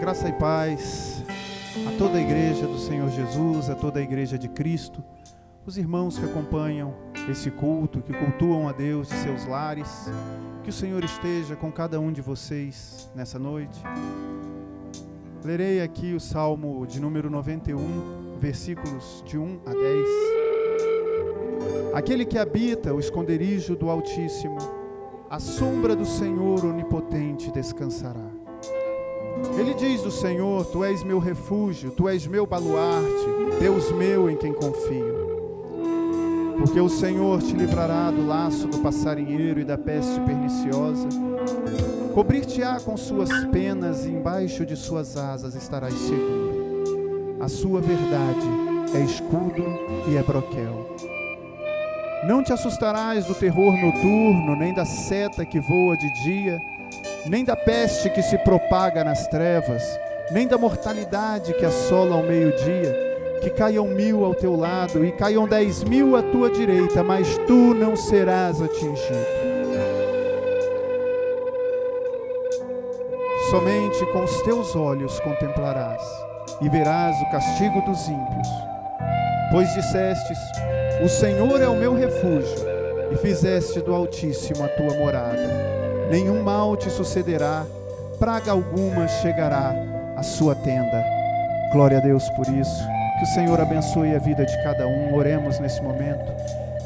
Graça e paz a toda a igreja do Senhor Jesus, a toda a igreja de Cristo, os irmãos que acompanham esse culto, que cultuam a Deus de seus lares. Que o Senhor esteja com cada um de vocês nessa noite. Lerei aqui o Salmo de número 91, versículos de 1 a 10. Aquele que habita o esconderijo do Altíssimo, à sombra do Senhor Onipotente descansará. Ele diz do Senhor: Tu és meu refúgio, Tu és meu baluarte, Deus meu em quem confio. Porque o Senhor te livrará do laço do passarinheiro e da peste perniciosa. Cobrir-te-á com suas penas e embaixo de suas asas estarás seguro. A sua verdade é escudo e é broquel. Não te assustarás do terror noturno, nem da seta que voa de dia, nem da peste que se propaga nas trevas, nem da mortalidade que assola ao meio-dia. Que caiam 1000 ao teu lado e caiam 10.000 à tua direita, mas tu não serás atingido. Somente com os teus olhos contemplarás e verás o castigo dos ímpios. Pois dissestes: o Senhor é o meu refúgio, e fizeste do Altíssimo a tua morada. Nenhum mal te sucederá, praga alguma chegará à sua tenda. Glória a Deus por isso. Que o Senhor abençoe a vida de cada um. Oremos nesse momento.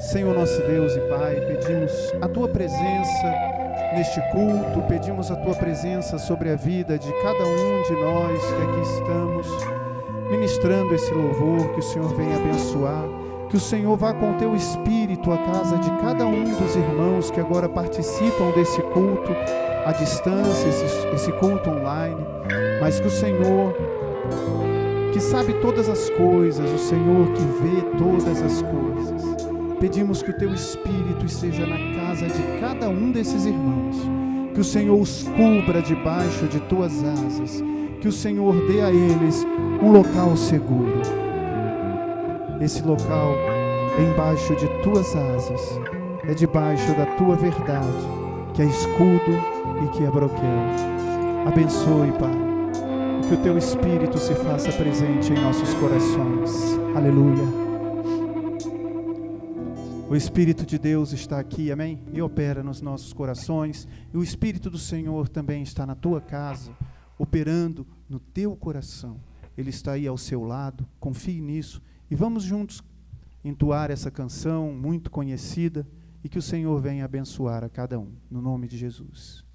Senhor nosso Deus e Pai, pedimos a Tua presença neste culto, pedimos a Tua presença sobre a vida de cada um de nós que aqui estamos, ministrando esse louvor. Que o Senhor venha abençoar, que o Senhor vá com o Teu Espírito à casa de cada um dos irmãos que agora participam desse culto à distância, esse culto online, mas que o Senhor, que sabe todas as coisas, o Senhor que vê todas as coisas, pedimos que o Teu Espírito esteja na casa de cada um desses irmãos, que o Senhor os cubra debaixo de Tuas asas, que o Senhor dê a eles um local seguro. Esse local é embaixo de Tuas asas, é debaixo da Tua verdade, que é escudo e que é broquel. Abençoe, Pai. Que o Teu Espírito se faça presente em nossos corações. Aleluia. O Espírito de Deus está aqui, amém? E opera nos nossos corações. E o Espírito do Senhor também está na tua casa, operando no teu coração. Ele está aí ao seu lado, confie nisso. E vamos juntos entoar essa canção muito conhecida e que o Senhor venha abençoar a cada um. No nome de Jesus.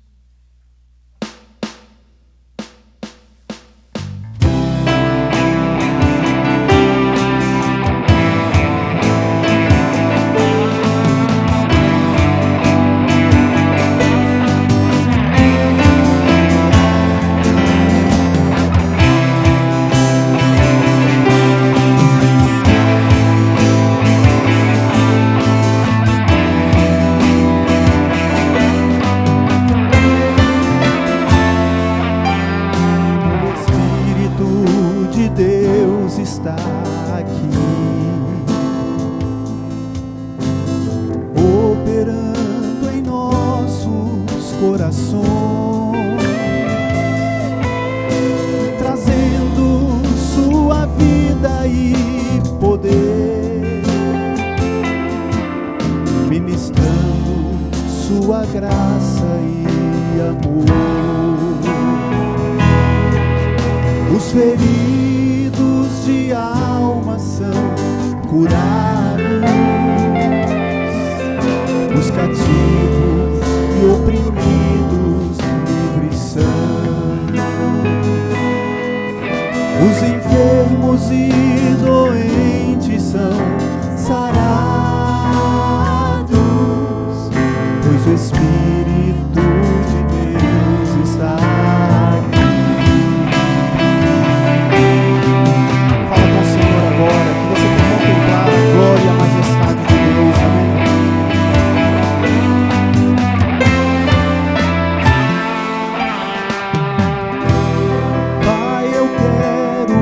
Pai, eu quero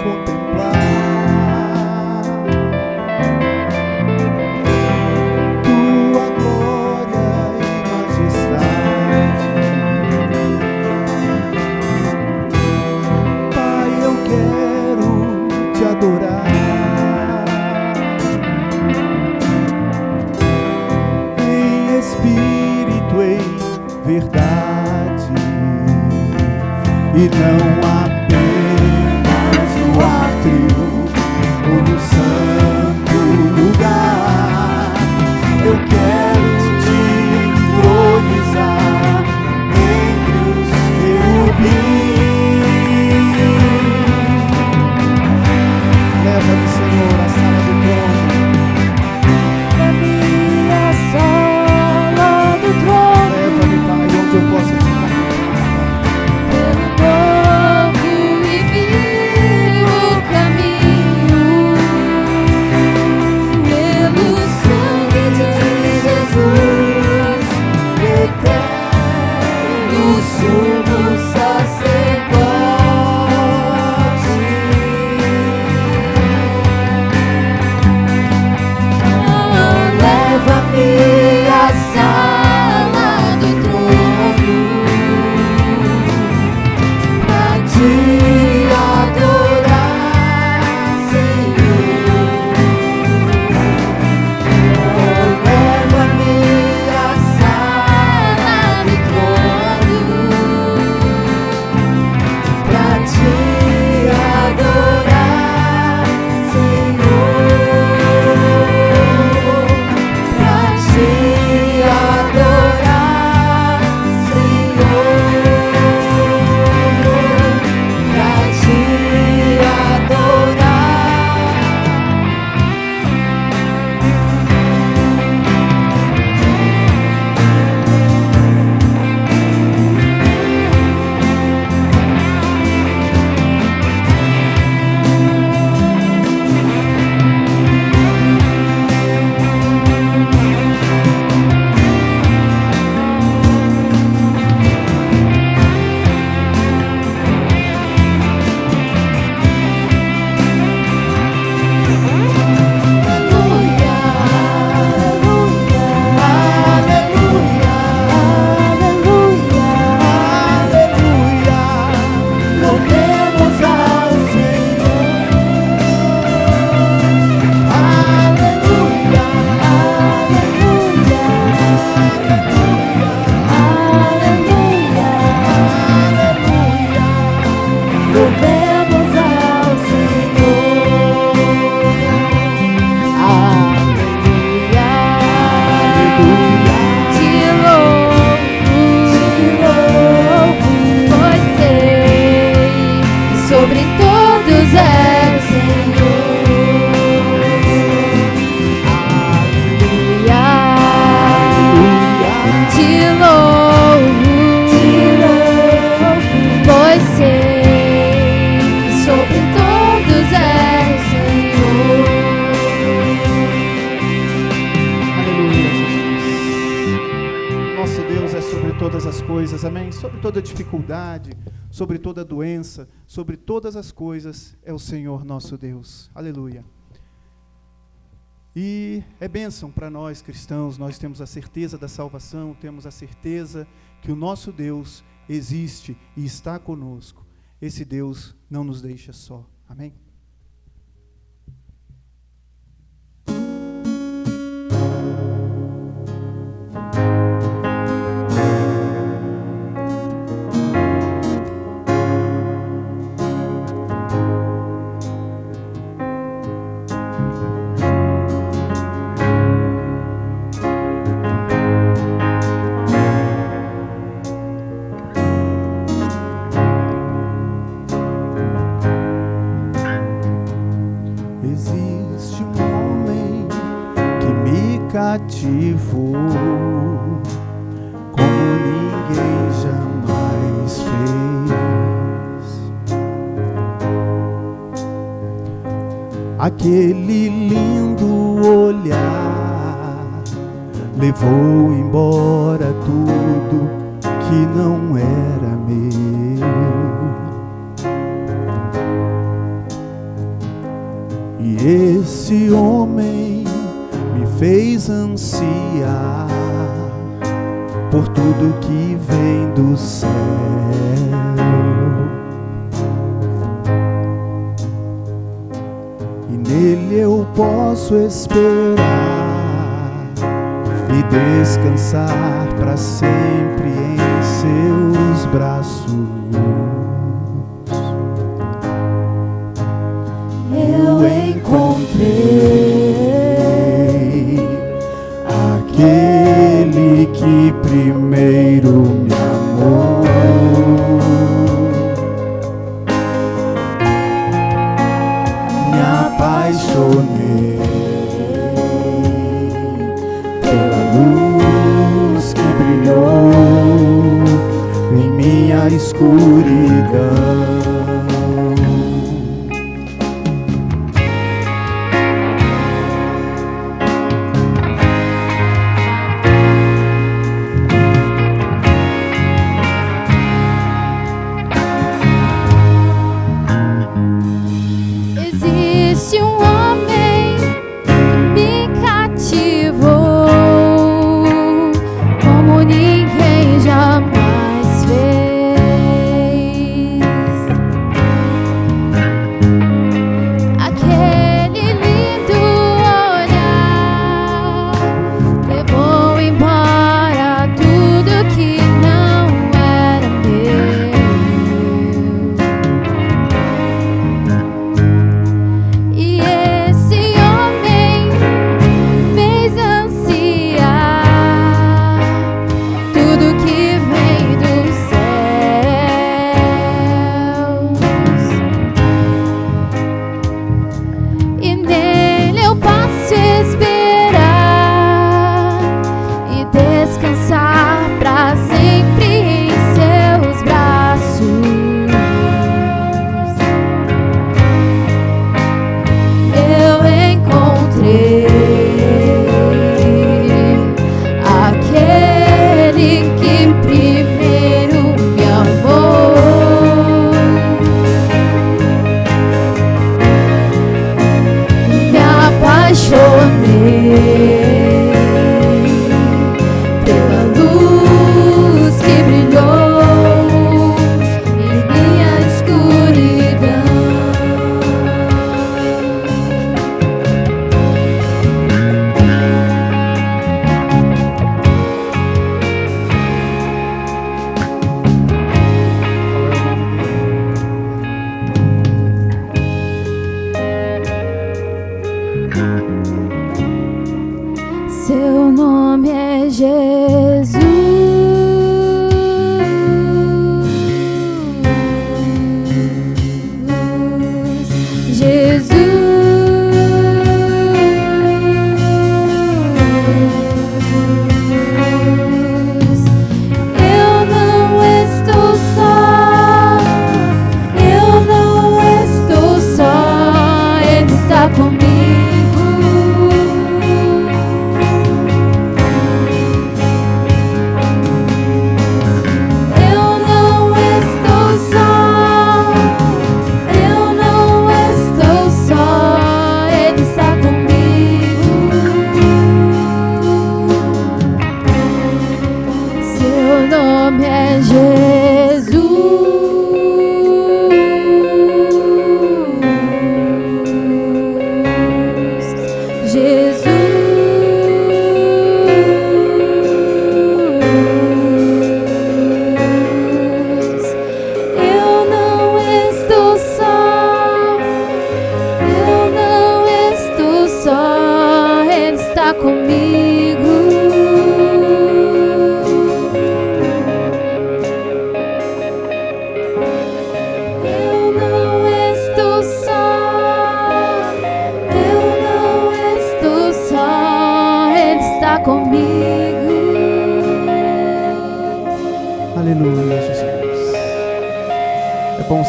contemplar todos é o Senhor. Te louvo, pois sei, sobre todos é o Senhor. Aleluia, Jesus. Nosso Deus é sobre todas as coisas, amém? Sobre toda dificuldade, sobre toda doença, sobre todas as coisas é o Senhor nosso Deus. Aleluia. E é bênção para nós cristãos, nós temos a certeza da salvação, temos a certeza que o nosso Deus existe e está conosco. Esse Deus não nos deixa só. Amém? Cativou como ninguém jamais fez. Aquele lindo olhar levou embora tudo que não era meu. E esse homem fez ansiar por tudo que vem do céu. E nele eu posso esperar e descansar para sempre em seus braços. Eu encontrei aquele que primeiro me amou. Me apaixonei pela luz que brilhou em minha escuridão.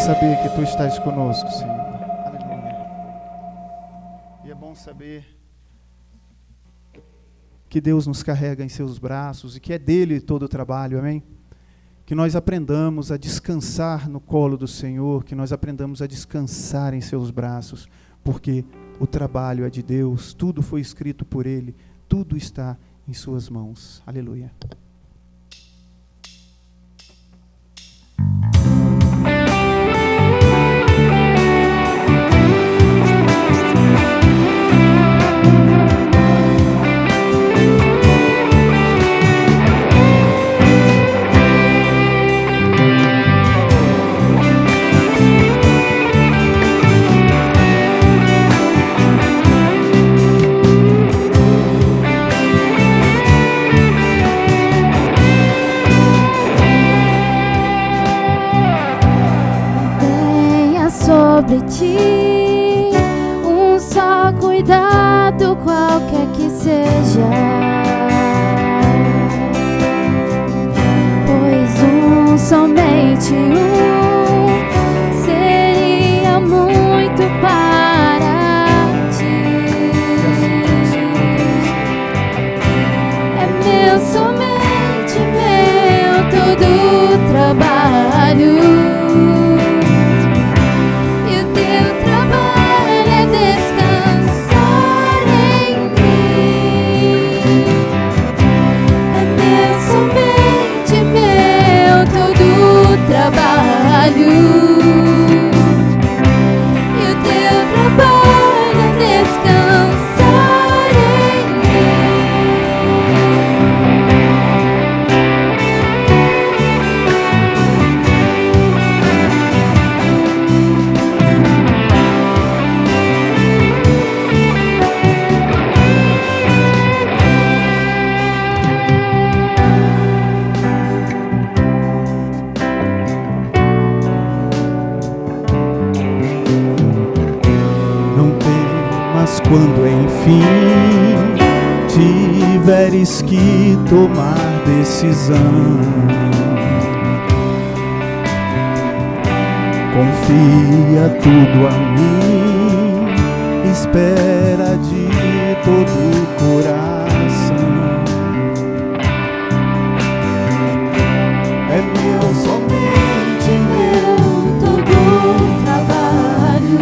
saber que Tu estás conosco, Senhor. Aleluia. E é bom saber que Deus nos carrega em seus braços e que é dele todo o trabalho, amém? Que nós aprendamos a descansar no colo do Senhor, que nós aprendamos a descansar em seus braços, porque o trabalho é de Deus, tudo foi escrito por Ele, tudo está em suas mãos. Aleluia. Sobre ti, só cuidado qualquer que seja, pois somente seria muito para ti. É meu, somente meu, todo o trabalho. Quando enfim tiveres que tomar decisão, confia tudo a mim, espera de todo o coração. É meu, somente meu, todo o trabalho.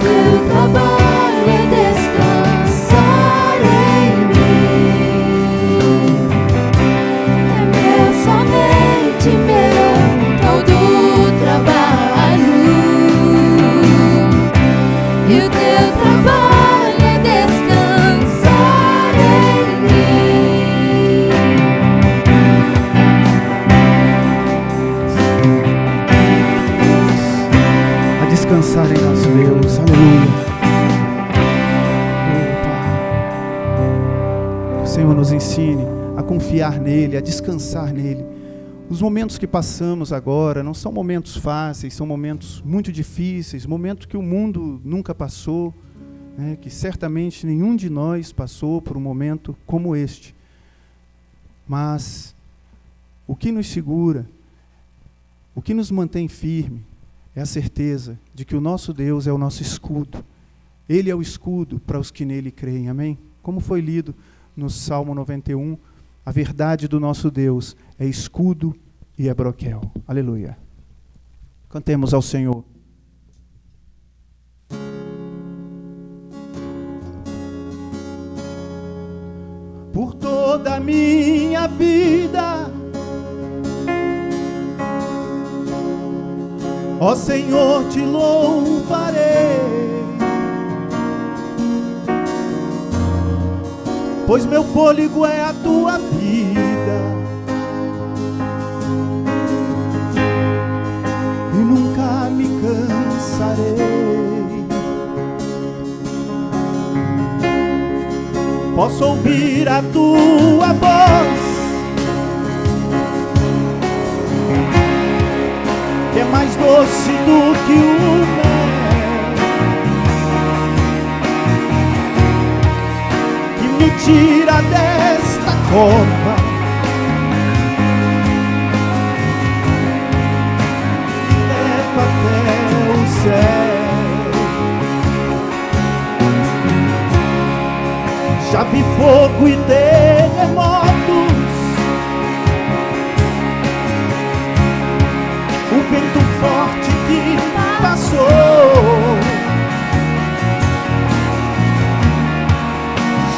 Teu trabalho é descansar em mim. É meu, somente meu, todo o trabalho. E o teu trabalho é descansar em mim. A descansar em nós, Deus. Aleluia. Que o Senhor nos ensine a confiar nele, a descansar nele. Os momentos que passamos agora não são momentos fáceis, são momentos muito difíceis, momentos que o mundo nunca passou, né, que certamente nenhum de nós passou por um momento como este. Mas o que nos segura, o que nos mantém firme, é a certeza de que o nosso Deus é o nosso escudo. Ele é o escudo para os que nele creem, amém? Como foi lido no Salmo 91, a verdade do nosso Deus é escudo e é broquel. Aleluia. Cantemos ao Senhor. Por toda a minha vida, ó Senhor, te louvarei, pois meu fôlego é a tua vida, e nunca me cansarei. Posso ouvir a tua voz, que é mais doce do que o mel, que me tira desta cova céu. Já vi fogo e terremotos, o vento forte que passou.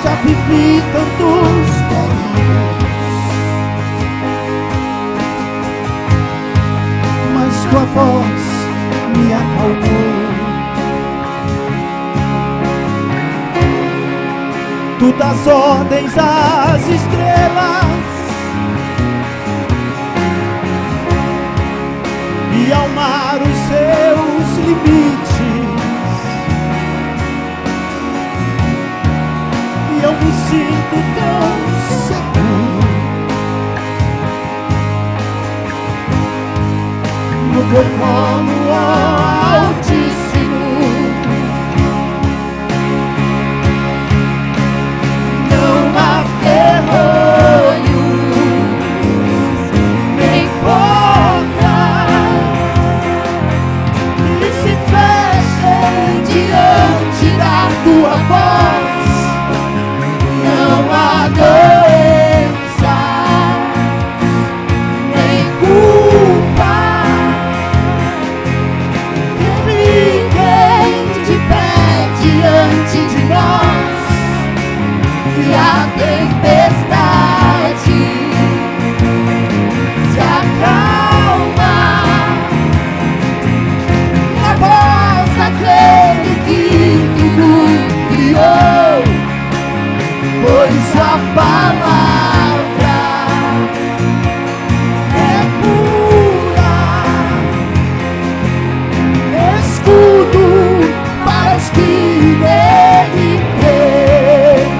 Já vivi tantos perigos, mas tua voz me acalmou. Tu das ordens às estrelas e ao mar os seus limites, e eu me sinto tão seguro no teu colo, ó Altíssimo. Não há ferrolhos, nem portas que se fechem diante da tua voz. Não há doença, nem culpa que fiquem de pé diante de nós. E a tempestade se acalma na voz daquele que tudo criou, pois sua palavra é pura, escudo para os que nele creem.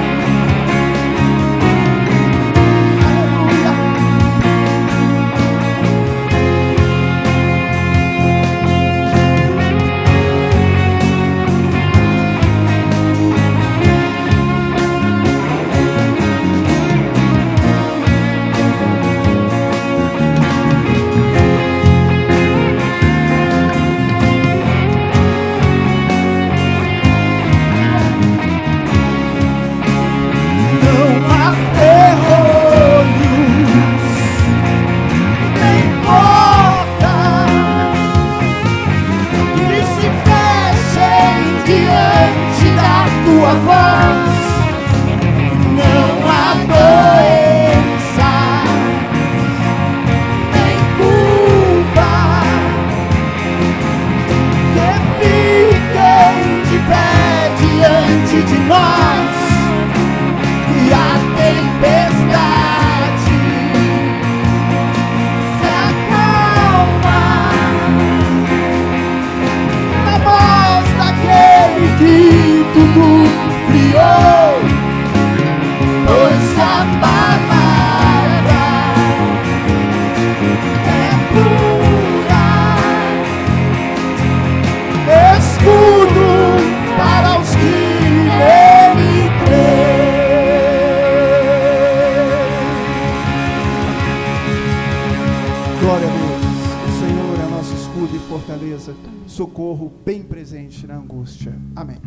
Socorro bem presente na angústia. Amém.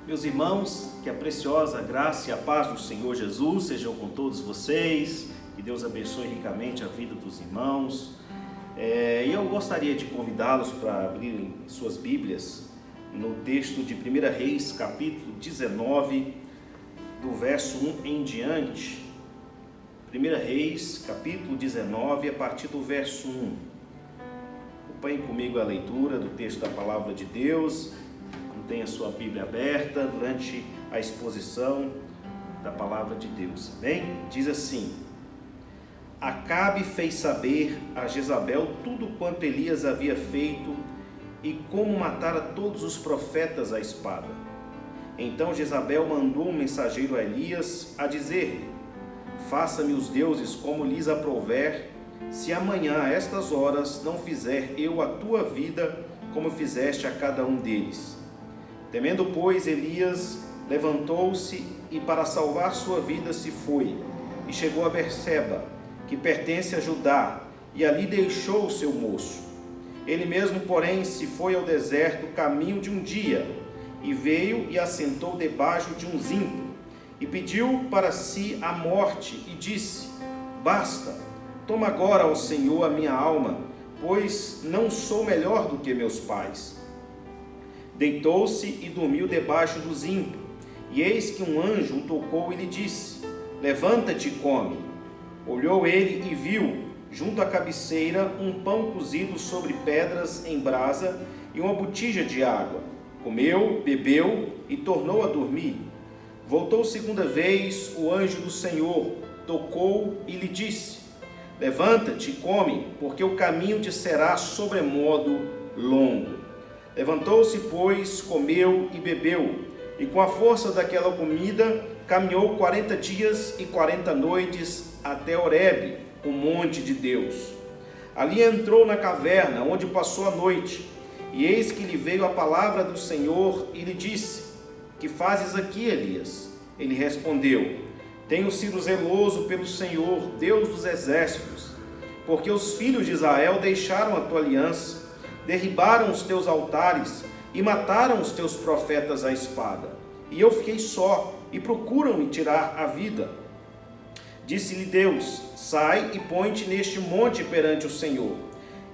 Meus irmãos, que a preciosa graça e a paz do Senhor Jesus sejam com todos vocês, que Deus abençoe ricamente a vida dos irmãos. E eu gostaria de convidá-los para abrirem suas Bíblias no texto de 1 Reis, capítulo 19, do verso 1 em diante. 1 Reis, capítulo 19, a partir do verso 1. Acompanhe comigo a leitura do texto da Palavra de Deus. Mantenha a sua Bíblia aberta durante a exposição da Palavra de Deus. Bem, diz assim: Acabe fez saber a Jezabel tudo quanto Elias havia feito e como matara todos os profetas à espada. Então Jezabel mandou um mensageiro a Elias a dizer-lhe: Faça-me os deuses como lhes aprouver, se amanhã a estas horas não fizer eu a tua vida como fizeste a cada um deles. Temendo, pois, Elias levantou-se e para salvar sua vida se foi, e chegou a Berseba, que pertence a Judá, e ali deixou o seu moço. Ele mesmo, porém, se foi ao deserto caminho de um dia, e veio e assentou debaixo de um zimbro, e pediu para si a morte, e disse: basta, toma agora, ó Senhor, a minha alma, pois não sou melhor do que meus pais. Deitou-se e dormiu debaixo do zimbro, e eis que um anjo o tocou e lhe disse: levanta-te e come. Olhou ele e viu, junto à cabeceira, um pão cozido sobre pedras em brasa e uma botija de água. Comeu, bebeu e tornou a dormir. Voltou segunda vez o anjo do Senhor, tocou e lhe disse: levanta-te e come, porque o caminho te será sobremodo longo. Levantou-se, pois, comeu e bebeu, e com a força daquela comida caminhou 40 dias e 40 noites até Horebe, o monte de Deus. Ali entrou na caverna, onde passou a noite, e eis que lhe veio a palavra do Senhor e lhe disse: que fazes aqui, Elias? Ele respondeu: tenho sido zeloso pelo Senhor, Deus dos exércitos, porque os filhos de Israel deixaram a tua aliança, derribaram os teus altares e mataram os teus profetas à espada. E eu fiquei só, e procuram me tirar a vida. Disse-lhe Deus: sai e põe-te neste monte perante o Senhor.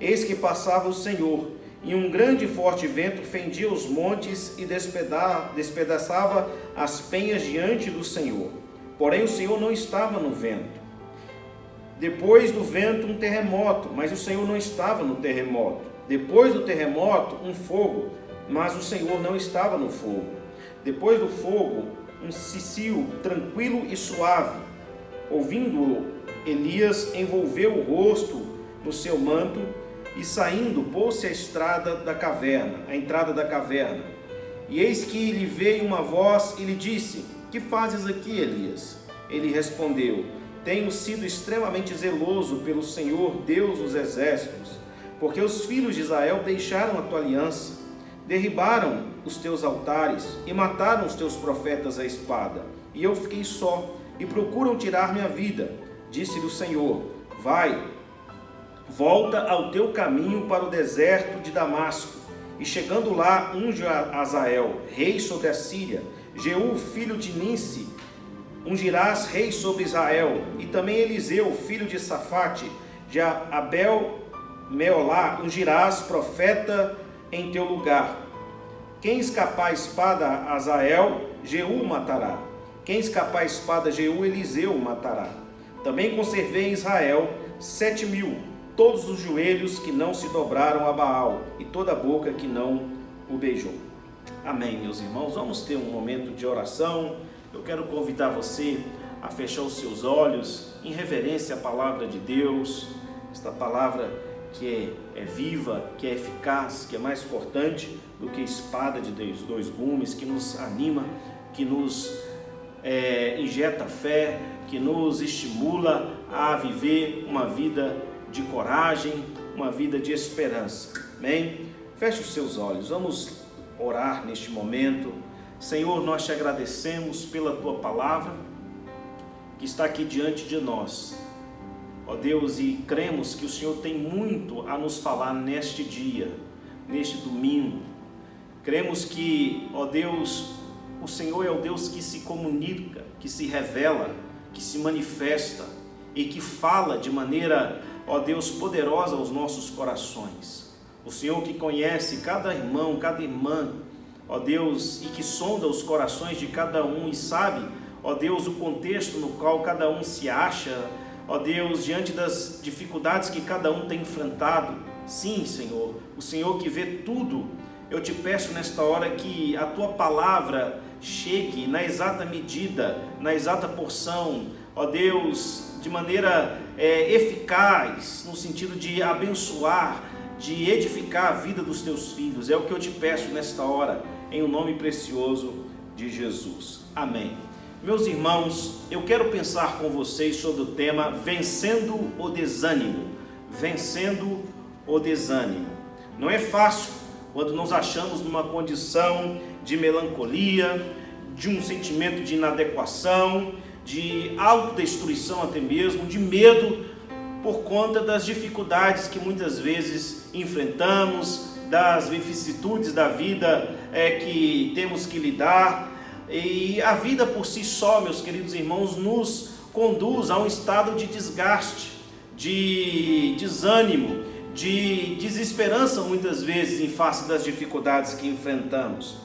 Eis que passava o Senhor, e um grande e forte vento fendia os montes e despedaçava as penhas diante do Senhor. Porém o Senhor não estava no vento. Depois do vento um terremoto, mas o Senhor não estava no terremoto. Depois do terremoto um fogo, mas o Senhor não estava no fogo. Depois do fogo um cicio tranquilo e suave. Ouvindo-o, Elias envolveu o rosto no seu manto e, saindo, pôs-se à entrada da caverna. E eis que lhe veio uma voz e lhe disse: que fazes aqui, Elias? Ele respondeu: tenho sido extremamente zeloso pelo Senhor, Deus dos exércitos, porque os filhos de Israel deixaram a tua aliança, derribaram os teus altares e mataram os teus profetas à espada. E eu fiquei só, e procuram tirar minha vida. Disse-lhe o Senhor: vai, volta ao teu caminho para o deserto de Damasco, e chegando lá unge a Azael, rei sobre a Síria, Jeú, filho de Ninsi, ungirás rei sobre Israel, e também Eliseu, filho de Safate, de Abel-Meolá, ungirás profeta em teu lugar. Quem escapar a espada a Azael, Jeú matará. Quem escapar a espada a Jeú, Eliseu matará. Também conservei em Israel 7.000, todos os joelhos que não se dobraram a Baal, e toda a boca que não o beijou. Amém, meus irmãos. Vamos ter um momento de oração. Eu quero convidar você a fechar os seus olhos em reverência à palavra de Deus, esta palavra que é viva, que é eficaz, que é mais cortante do que espada de dois gumes, que nos anima, que nos injeta fé, que nos estimula a viver uma vida de coragem, uma vida de esperança. Amém? Feche os seus olhos, vamos orar neste momento. Senhor, nós te agradecemos pela tua palavra que está aqui diante de nós, ó Deus, e cremos que o Senhor tem muito a nos falar neste dia, neste domingo. Cremos que, ó Deus, o Senhor é o Deus que se comunica, que se revela, que se manifesta e que fala de maneira, ó Deus, poderosa aos nossos corações. O Senhor que conhece cada irmão, cada irmã, ó Deus, e que sonda os corações de cada um e sabe, ó Deus, o contexto no qual cada um se acha, ó Deus, diante das dificuldades que cada um tem enfrentado. Sim, Senhor, o Senhor que vê tudo. Eu te peço nesta hora que a tua palavra chegue na exata medida, na exata porção, ó Deus, de maneira eficaz, no sentido de abençoar, de edificar a vida dos teus filhos. É o que eu te peço nesta hora, em o nome precioso de Jesus. Amém. Meus irmãos, eu quero pensar com vocês sobre o tema vencendo o desânimo. Vencendo o desânimo. Não é fácil quando nos achamos numa condição de melancolia, de um sentimento de inadequação, de autodestruição até mesmo, de medo por conta das dificuldades que muitas vezes enfrentamos, das vicissitudes da vida que temos que lidar. E a vida por si só, meus queridos irmãos, nos conduz a um estado de desgaste, de desânimo, de desesperança muitas vezes em face das dificuldades que enfrentamos.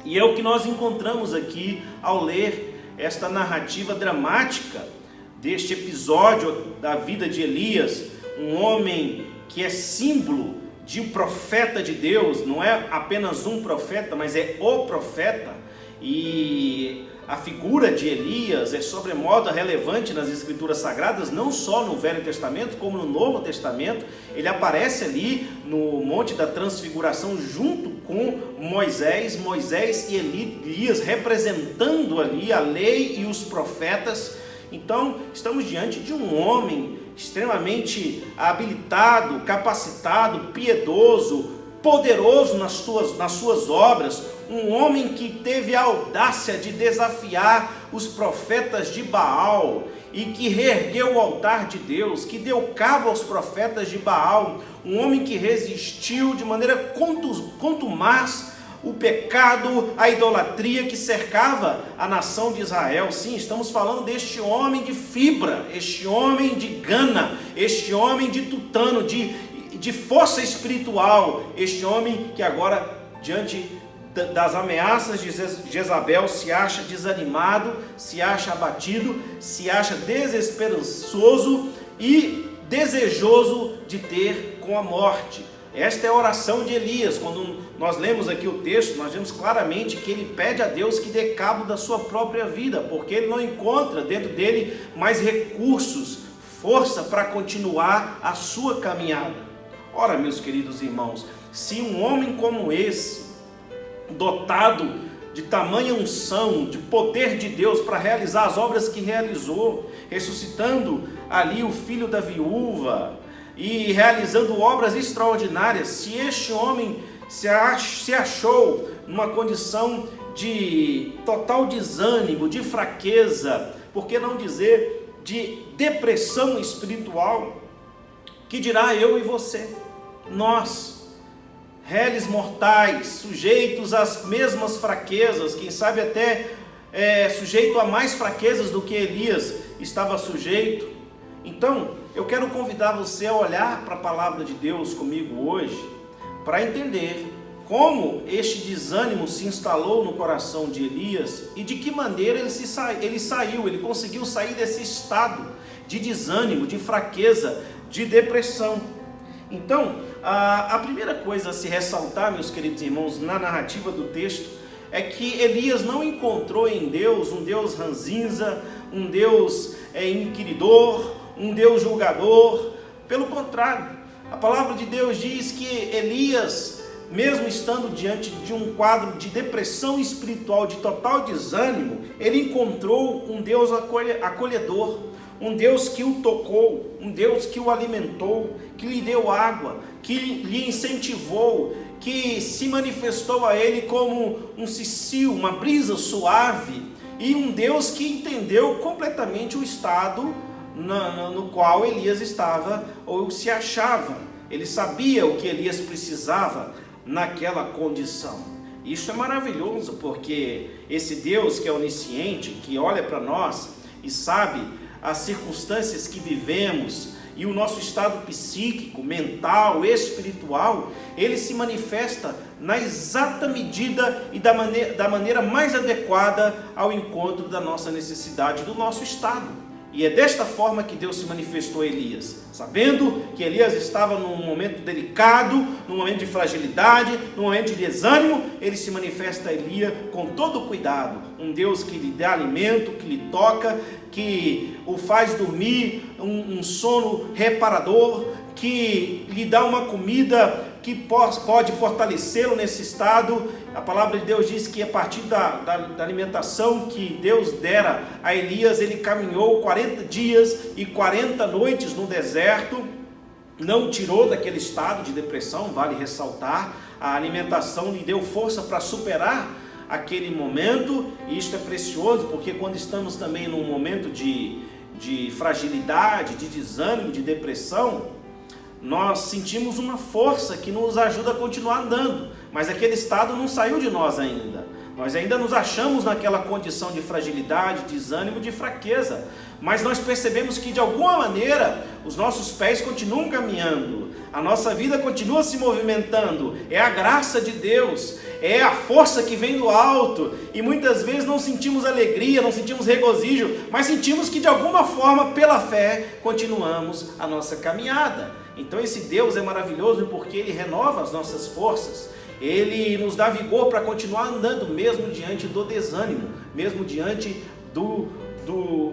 E é o que nós encontramos aqui ao ler esta narrativa dramática deste episódio da vida de Elias, um homem que é símbolo de um profeta de Deus, não é apenas um profeta, mas é o profeta. E a figura de Elias é sobremodo relevante nas Escrituras Sagradas, não só no Velho Testamento, como no Novo Testamento. Ele aparece ali no Monte da Transfiguração junto com Moisés e Elias, representando ali a lei e os profetas. Então, estamos diante de um homem extremamente habilitado, capacitado, piedoso, poderoso nas suas obras, um homem que teve a audácia de desafiar os profetas de Baal e que reergueu o altar de Deus, que deu cabo aos profetas de Baal, um homem que resistiu de maneira contumaz o pecado, a idolatria que cercava a nação de Israel. Sim, estamos falando deste homem de fibra, este homem de gana, este homem de tutano, de força espiritual, este homem que agora, diante das ameaças de Jezabel, se acha desanimado, se acha abatido, se acha desesperançoso e desejoso de ter com a morte. Esta é a oração de Elias. Quando nós lemos aqui o texto, nós vemos claramente que ele pede a Deus que dê cabo da sua própria vida, porque ele não encontra dentro dele mais recursos, força para continuar a sua caminhada. Ora, meus queridos irmãos, se um homem como esse, dotado de tamanha unção, de poder de Deus para realizar as obras que realizou, ressuscitando ali o filho da viúva e realizando obras extraordinárias, se este homem se achou numa condição de total desânimo, de fraqueza, por que não dizer de depressão espiritual, que dirá eu e você, nós, réis mortais, sujeitos às mesmas fraquezas, quem sabe até sujeito a mais fraquezas do que Elias estava sujeito. Então, eu quero convidar você a olhar para a palavra de Deus comigo hoje, para entender como este desânimo se instalou no coração de Elias e de que maneira ele conseguiu sair desse estado de desânimo, de fraqueza, de depressão. Então, a primeira coisa a se ressaltar, meus queridos irmãos, na narrativa do texto, é que Elias não encontrou em Deus um Deus ranzinza, um Deus inquiridor, um Deus julgador. Pelo contrário, a palavra de Deus diz que Elias, mesmo estando diante de um quadro de depressão espiritual, de total desânimo, ele encontrou um Deus acolhedor, um Deus que o tocou, um Deus que o alimentou, que lhe deu água, que lhe incentivou, que se manifestou a ele como um cicio, uma brisa suave, e um Deus que entendeu completamente o estado no qual Elias estava ou se achava. Ele sabia o que Elias precisava naquela condição. Isso é maravilhoso, porque esse Deus que é onisciente, que olha para nós e sabe as circunstâncias que vivemos e o nosso estado psíquico, mental, espiritual, ele se manifesta na exata medida e da maneira mais adequada ao encontro da nossa necessidade, do nosso estado. E é desta forma que Deus se manifestou a Elias, sabendo que Elias estava num momento delicado, num momento de fragilidade, num momento de desânimo, ele se manifesta a Elias com todo cuidado, um Deus que lhe dá alimento, que lhe toca, que o faz dormir, um sono reparador, que lhe dá uma comida que pode fortalecê-lo nesse estado. A palavra de Deus diz que a partir da alimentação que Deus dera a Elias, ele caminhou 40 dias e 40 noites no deserto, não tirou daquele estado de depressão, vale ressaltar. A alimentação lhe deu força para superar aquele momento, e isto é precioso, porque quando estamos também num momento de fragilidade, de desânimo, de depressão, nós sentimos uma força que nos ajuda a continuar andando, mas aquele estado não saiu de nós ainda. Nós ainda nos achamos naquela condição de fragilidade, desânimo, de fraqueza, mas nós percebemos que de alguma maneira os nossos pés continuam caminhando, a nossa vida continua se movimentando, é a graça de Deus, é a força que vem do alto, e muitas vezes não sentimos alegria, não sentimos regozijo, mas sentimos que de alguma forma, pela fé, continuamos a nossa caminhada. Então esse Deus é maravilhoso porque Ele renova as nossas forças, Ele nos dá vigor para continuar andando, mesmo diante do desânimo, mesmo diante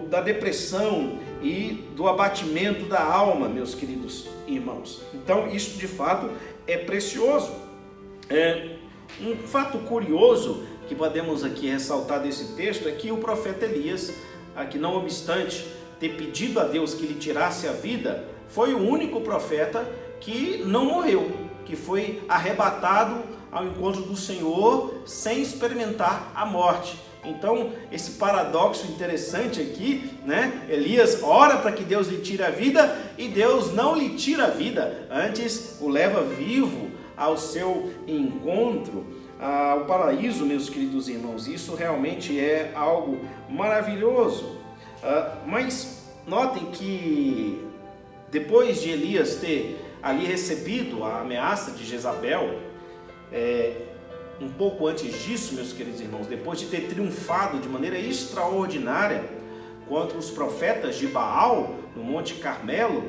da depressão e do abatimento da alma, meus queridos irmãos. Então isso de fato é precioso. Um fato curioso que podemos aqui ressaltar desse texto é que o profeta Elias, que não obstante ter pedido a Deus que lhe tirasse a vida, foi o único profeta que não morreu, que foi arrebatado ao encontro do Senhor sem experimentar a morte. Então, esse paradoxo interessante aqui, né? Elias ora para que Deus lhe tire a vida e Deus não lhe tira a vida, antes o leva vivo ao seu encontro, ao paraíso, meus queridos irmãos. Isso realmente é algo maravilhoso. Mas notem que depois de Elias ter ali recebido a ameaça de Jezabel, um pouco antes disso, meus queridos irmãos, depois de ter triunfado de maneira extraordinária contra os profetas de Baal no Monte Carmelo,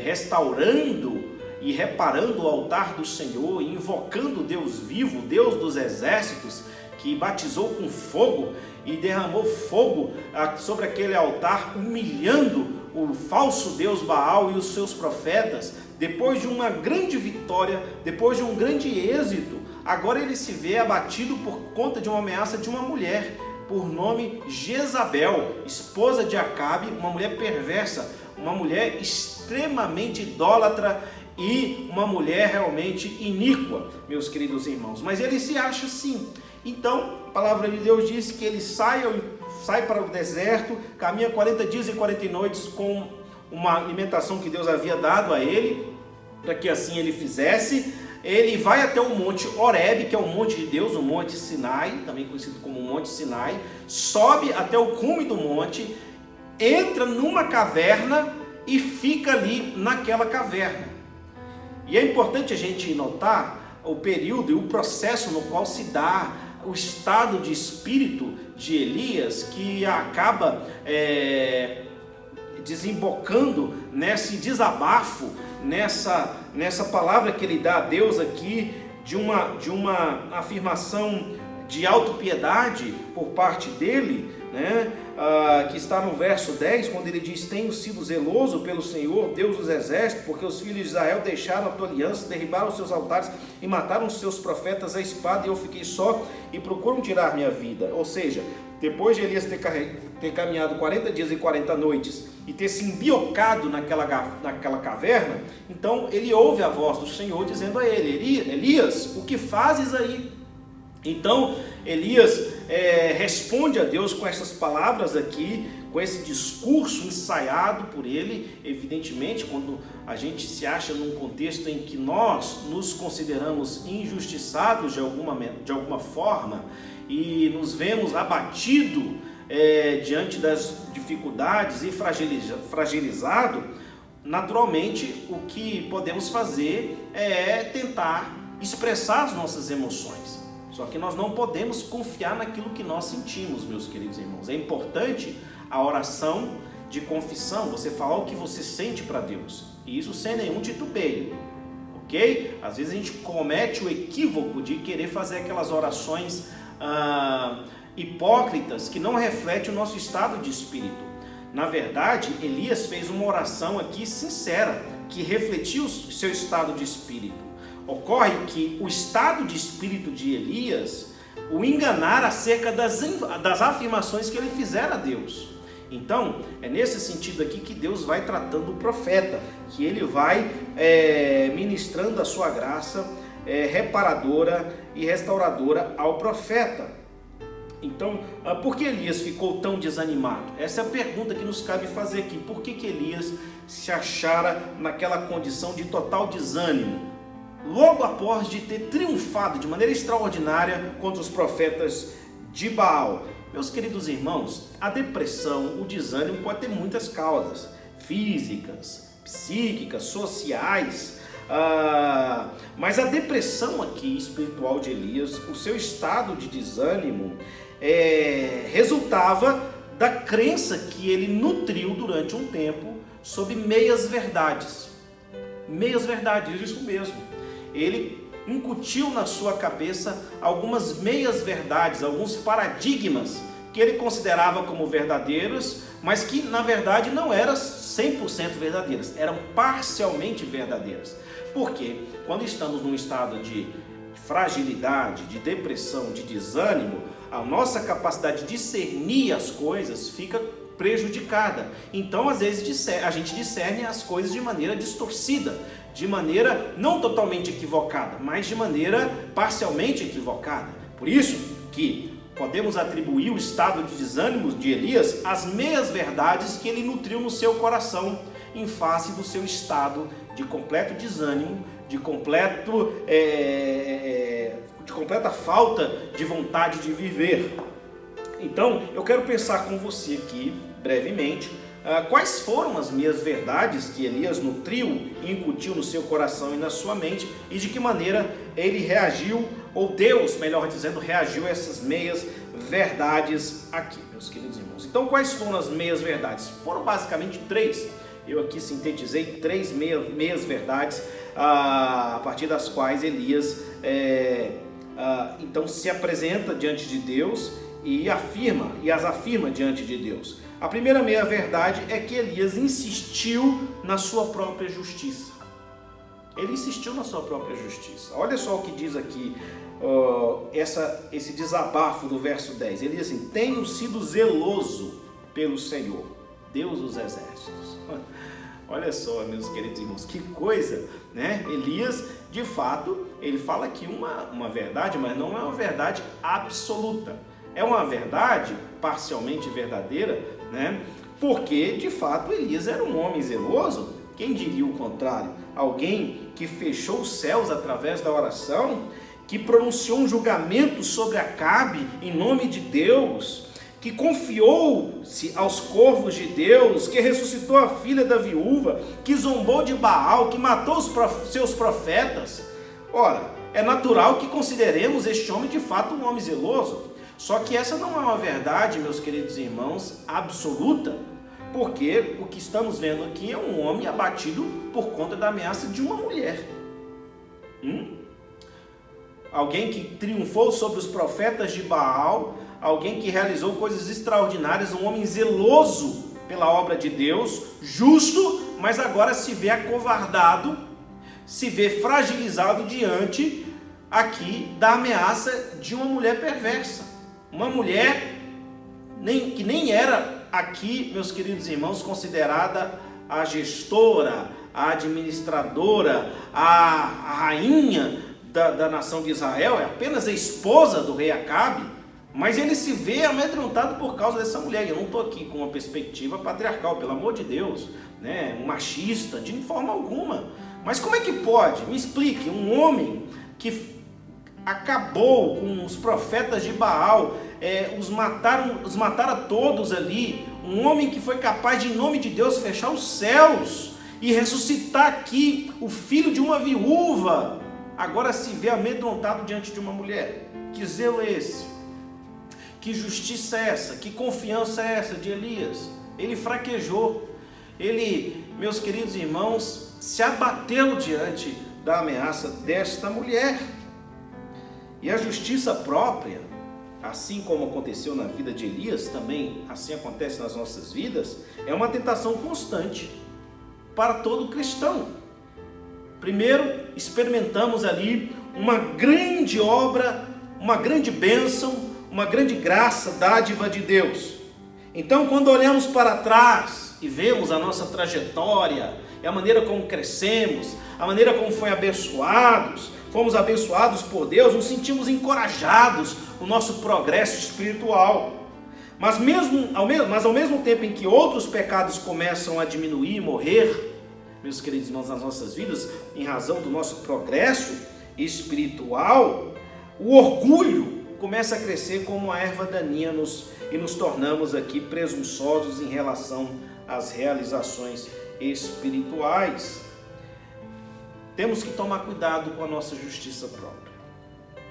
restaurando e reparando o altar do Senhor, invocando o Deus vivo, Deus dos exércitos, que batizou com fogo e derramou fogo sobre aquele altar, humilhando o falso Deus Baal e os seus profetas. Depois de uma grande vitória, depois de um grande êxito, agora ele se vê abatido por conta de uma ameaça de uma mulher, por nome Jezabel, esposa de Acabe, uma mulher perversa, uma mulher extremamente idólatra e uma mulher realmente iníqua, meus queridos irmãos. Mas ele se acha assim. Então, a palavra de Deus diz que ele sai para o deserto, caminha 40 dias e 40 noites com uma alimentação que Deus havia dado a ele, para que assim ele fizesse. Ele vai até o monte Horebe, que é o monte de Deus, o monte Sinai, também conhecido como Monte Sinai, sobe até o cume do monte, entra numa caverna e fica ali naquela caverna. E é importante a gente notar o período e o processo no qual se dá o estado de espírito de Elias, que acaba desembocando nesse desabafo, nessa palavra que ele dá a Deus aqui, de uma afirmação de autopiedade por parte dele, né? Que está no verso 10, quando ele diz: tenho sido zeloso pelo Senhor, Deus dos exércitos, porque os filhos de Israel deixaram a tua aliança, derribaram os seus altares e mataram os seus profetas à espada, e eu fiquei só e procuram tirar minha vida. Ou seja, depois de Elias ter caminhado 40 dias e 40 noites e ter se embiocado naquela caverna, então ele ouve a voz do Senhor dizendo a ele: Elias, o que fazes aí? Então Elias responde a Deus com essas palavras aqui, com esse discurso ensaiado por ele. Evidentemente, quando a gente se acha num contexto em que nós nos consideramos injustiçados de alguma forma e nos vemos abatidos diante das dificuldades e fragilizado, naturalmente o que podemos fazer é tentar expressar as nossas emoções. Só que nós não podemos confiar naquilo que nós sentimos, meus queridos irmãos. É importante a oração de confissão, você falar o que você sente para Deus, e isso sem nenhum titubeio, ok? Às vezes a gente comete o equívoco de querer fazer aquelas orações hipócritas que não refletem o nosso estado de espírito. Na verdade, Elias fez uma oração aqui sincera, que refletiu o seu estado de espírito. Ocorre que o estado de espírito de Elias o enganara acerca das afirmações que ele fizera a Deus. Então, é nesse sentido aqui que Deus vai tratando o profeta, que ele vai ministrando a sua graça reparadora e restauradora ao profeta. Então, por que Elias ficou tão desanimado? Essa é a pergunta que nos cabe fazer aqui. Por que Elias se achara naquela condição de total desânimo, logo após de ter triunfado de maneira extraordinária contra os profetas de Baal? Meus queridos irmãos, a depressão, o desânimo pode ter muitas causas, físicas, psíquicas, sociais, mas a depressão aqui espiritual de Elias, o seu estado de desânimo, resultava da crença que ele nutriu durante um tempo sobre meias verdades. Meias verdades, isso mesmo. Ele incutiu na sua cabeça algumas meias verdades, alguns paradigmas que ele considerava como verdadeiros, mas que na verdade não eram 100% verdadeiras, eram parcialmente verdadeiras. Porque quando estamos num estado de fragilidade, de depressão, de desânimo, a nossa capacidade de discernir as coisas fica prejudicada. Então, às vezes, a gente discerne as coisas de maneira distorcida, de maneira não totalmente equivocada, mas de maneira parcialmente equivocada. Por isso que podemos atribuir o estado de desânimo de Elias às meias verdades que ele nutriu no seu coração, em face do seu estado de completo desânimo, de completa falta de vontade de viver. Então, eu quero pensar com você aqui, brevemente, quais foram as meias verdades que Elias nutriu e incutiu no seu coração e na sua mente, e de que maneira ele reagiu, ou Deus, melhor dizendo, reagiu a essas meias verdades aqui, meus queridos irmãos. Então, quais foram as meias verdades? Foram basicamente 3. Eu aqui sintetizei 3 meias verdades, a partir das quais Elias então se apresenta diante de Deus e as afirma diante de Deus. A primeira meia verdade é que Elias insistiu na sua própria justiça. Ele insistiu na sua própria justiça. Olha só o que diz aqui esse desabafo do verso 10. Ele diz assim: tenho sido zeloso pelo Senhor, Deus dos exércitos. Olha só, meus queridos irmãos, que coisa, né? Elias, de fato, ele fala aqui uma verdade, mas não é uma verdade absoluta. É uma verdade parcialmente verdadeira, né? Porque, de fato, Elias era um homem zeloso. Quem diria o contrário? Alguém que fechou os céus através da oração, que pronunciou um julgamento sobre Acabe em nome de Deus, que confiou-se aos corvos de Deus, que ressuscitou a filha da viúva, que zombou de Baal, que matou os seus profetas. Ora, é natural que consideremos este homem de fato um homem zeloso. Só que essa não é uma verdade, meus queridos irmãos, absoluta, porque o que estamos vendo aqui é um homem abatido por conta da ameaça de uma mulher. Alguém que triunfou sobre os profetas de Baal, alguém que realizou coisas extraordinárias, um homem zeloso pela obra de Deus, justo, mas agora se vê acovardado, se vê fragilizado diante aqui da ameaça de uma mulher perversa. Uma mulher que nem era aqui, meus queridos irmãos, considerada a gestora, a administradora, a rainha da nação de Israel, é apenas a esposa do rei Acabe, mas ele se vê amedrontado por causa dessa mulher. Eu não estou aqui com uma perspectiva patriarcal, pelo amor de Deus, né? Um machista, de forma alguma. Mas como é que pode? Me explique, um homem que acabou com os profetas de Baal, os mataram a todos ali, um homem que foi capaz de, em nome de Deus, fechar os céus e ressuscitar aqui o filho de uma viúva, agora se vê amedrontado diante de uma mulher. Que zelo é esse? Que justiça é essa? Que confiança é essa de Elias? Ele fraquejou, ele, meus queridos irmãos, se abateu diante da ameaça desta mulher. E a justiça própria, assim como aconteceu na vida de Elias, também assim acontece nas nossas vidas, é uma tentação constante para todo cristão. Primeiro, experimentamos ali uma grande obra, uma grande bênção, uma grande graça, dádiva de Deus. Então, quando olhamos para trás e vemos a nossa trajetória, e a maneira como crescemos, a maneira como fomos fomos abençoados por Deus, nos sentimos encorajados no nosso progresso espiritual. Mas ao mesmo tempo em que outros pecados começam a diminuir e morrer, meus queridos irmãos, nas nossas vidas, em razão do nosso progresso espiritual, o orgulho começa a crescer como uma erva daninha e nos tornamos aqui presunçosos em relação às realizações espirituais. Temos que tomar cuidado com a nossa justiça própria.